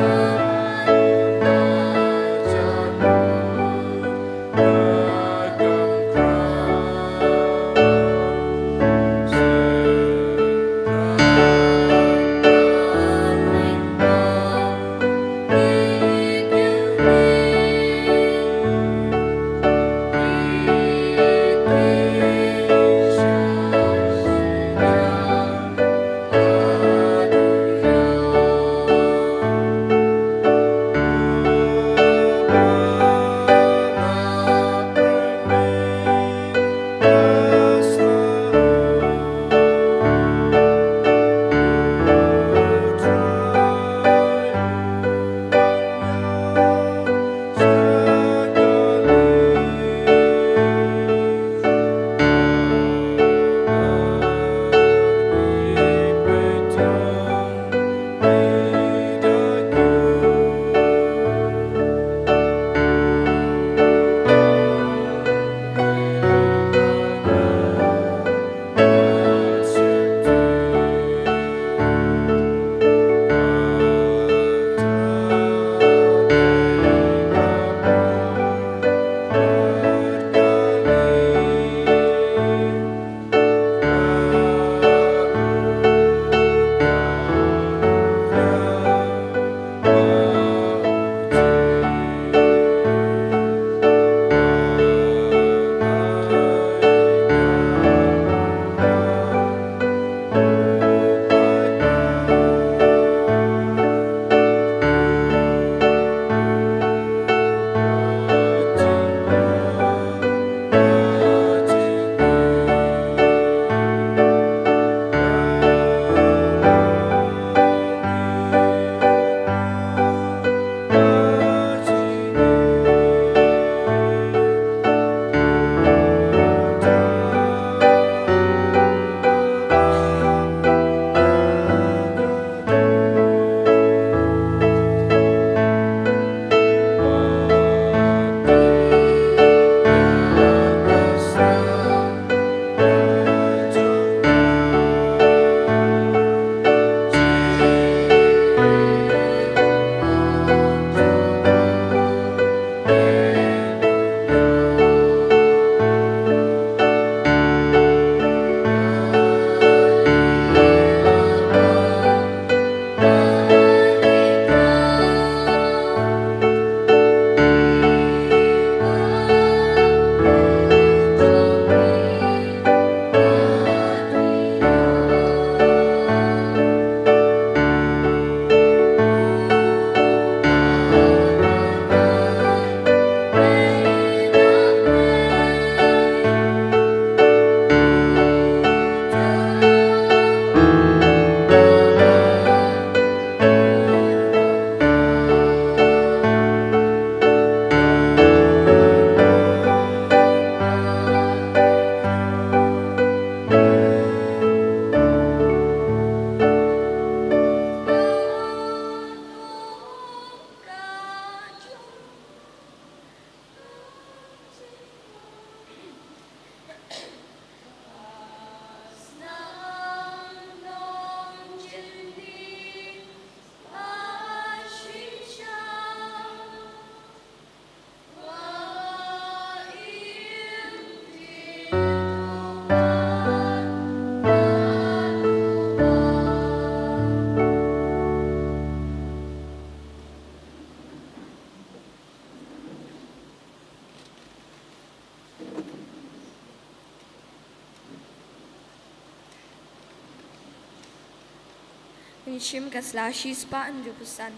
Penishim kaslashi spa and jupusan.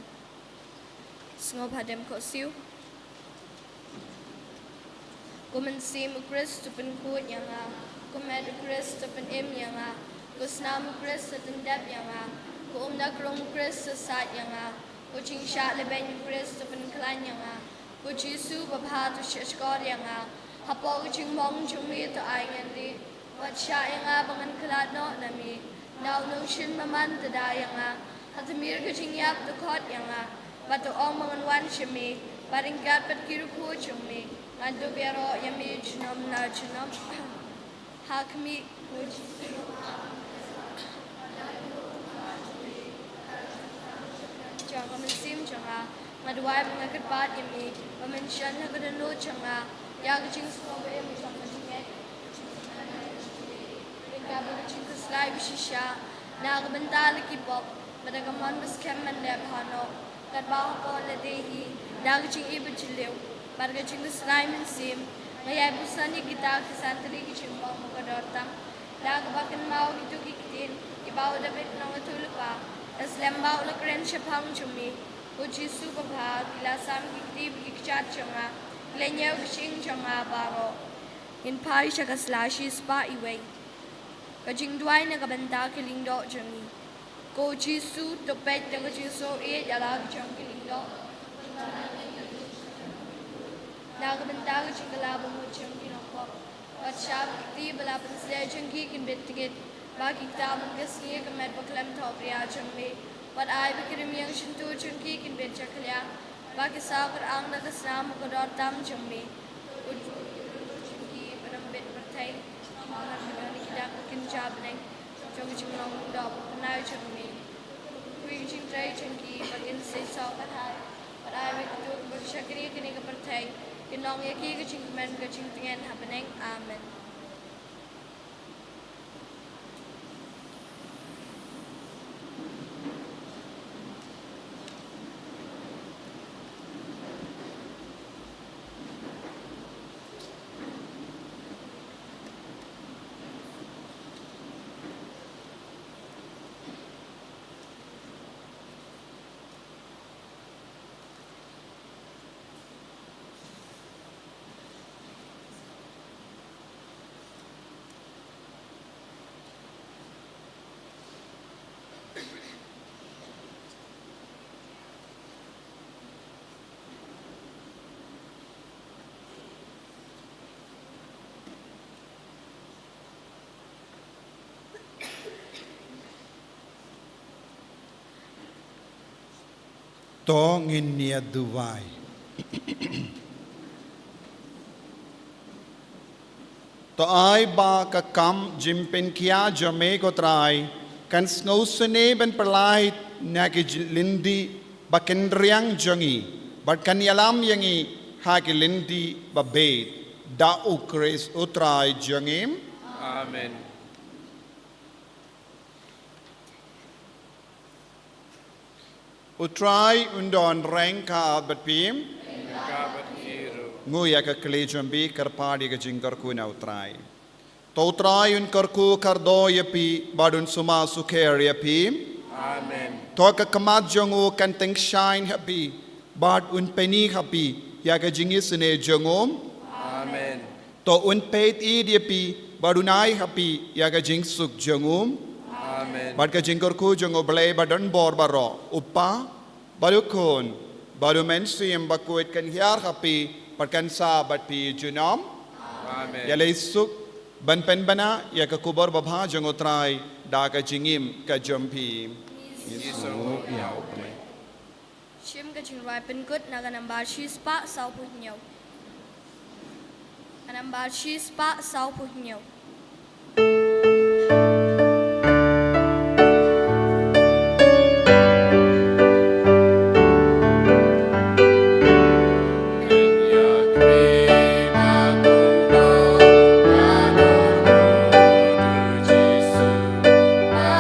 Snob hadem kosiu. Kumensim ukris to penkut yanga. Kumed ukris to penim yanga. Kusnam ukris to tendap yanga. Kumda krom ukris to sat yanga. Kuching shat leben ukris to penklan yanga. Kuchisu babha to shashkor yanga. Hapo kuching mong chumi to ayandi. Wat sha yanga bangan kalat no nami. Now no shin maman to da yanga. Hatamir kuching yap to kot yanga. But to all mangan one shimi. But in gat but kiruku chumi. And do bero yami chinom na chinom. Hakmi which Changa Sim Changa, Maduai Magapat Yami, Women Shan Hagano Changa, Yagaching Slobe, Changa, Gabaching Slide Shisha, Nagabandaliki Bob, Madagaman was Keman Nepano, Gadbaho Ledehi, Dagaching Ibachilio, Bargaching the Slime and Sim, Mayabusani Gitak, Santari Chimbo, Mogadortam, Dagabakan Mau, Tukitin, Ibao the Bit Nogatulupa. Aslamba ula kren shapang chumi, uchi supabha, kilasam kikdib kikchat changa, glenyaw kishing changa baro. In pari shakaslashi spa iway. Kajing duay na kabanda kiling do changi. Ko chi su topet na kaching so alag chang kiling do. Nagabanda kaching kalabang mo chang kinoko. At shab kikdib balapan sila changi kinbitigit. Baki taman kasih kemet baklam thopria chumbi, but I became young shintu chunki kin bet chaklia. Baki sabar ang nakasam kodor tam chumbi. Chunki padam bet pertai, mangan magani kita kin chabneng, chunki chunglong dop panai chumbi. Kui ching trai chunki bakin se sabar hai, but I became bak shakri kini ka pertai, kin long yaki ka ching men ka ching tingen happening. Amen. Tong in near Dubai. To ai ba ka kam jimpen kia jame ko trai kan snowsene ben perlait nagi lindi ba kendriang jangi but kan yalam yangi ha ki lindi ba bait da ukres utrai jangim. Amen. Utrai undon rengka bat pim. Kabat kiru. Nguya ka klejambi karpadi ka jingkar ku na utrai. To utrai un karku kardo yapi badun suma sukher yapi. Amen. To ka kamat jongu kan teng shine happy bad un peni happy ya ka jingis ne jongom. Amen. To un pet id yapi badunai happy ya ka jing suk jongom. Amen. Bad ka jingkar ku jongo blay badan bor baro upa barukon baru mensim bakuit kan hiar happy parkan sa bat pi junom. Amen. Ya leisuk ban pen bana ya ka kubar babha jongo trai da ka jingim ka jompi. Yesu yau play. Shim ka ching rai pen good na ganambar shi spa sau puhnyo. Ganambar shi spa sau puhnyo. Hãy subscribe cho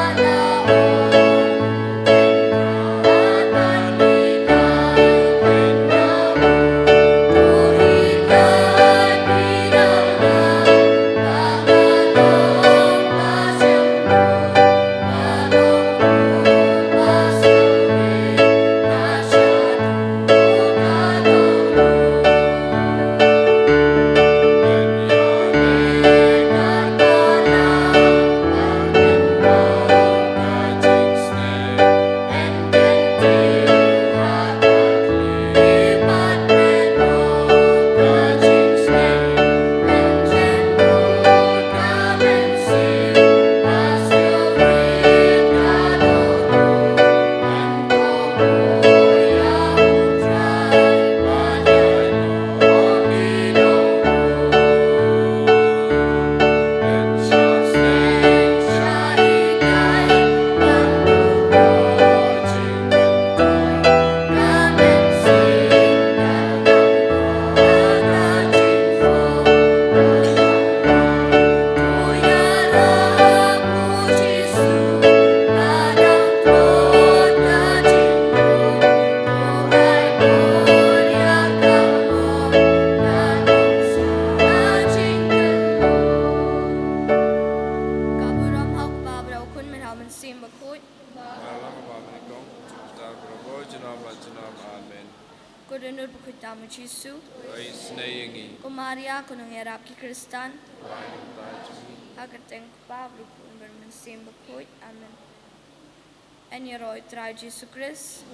kênh Ghiền Mì Gõ để không bỏ lỡ Amen. Kodunur bukitamu Jisu. Ay snayangi. Kumaria kunung yarap ki Kristan. Bayan tajangi. Agateng Pablo kun bermensim bakut. Amen. En yaroi trai Jesu Christ.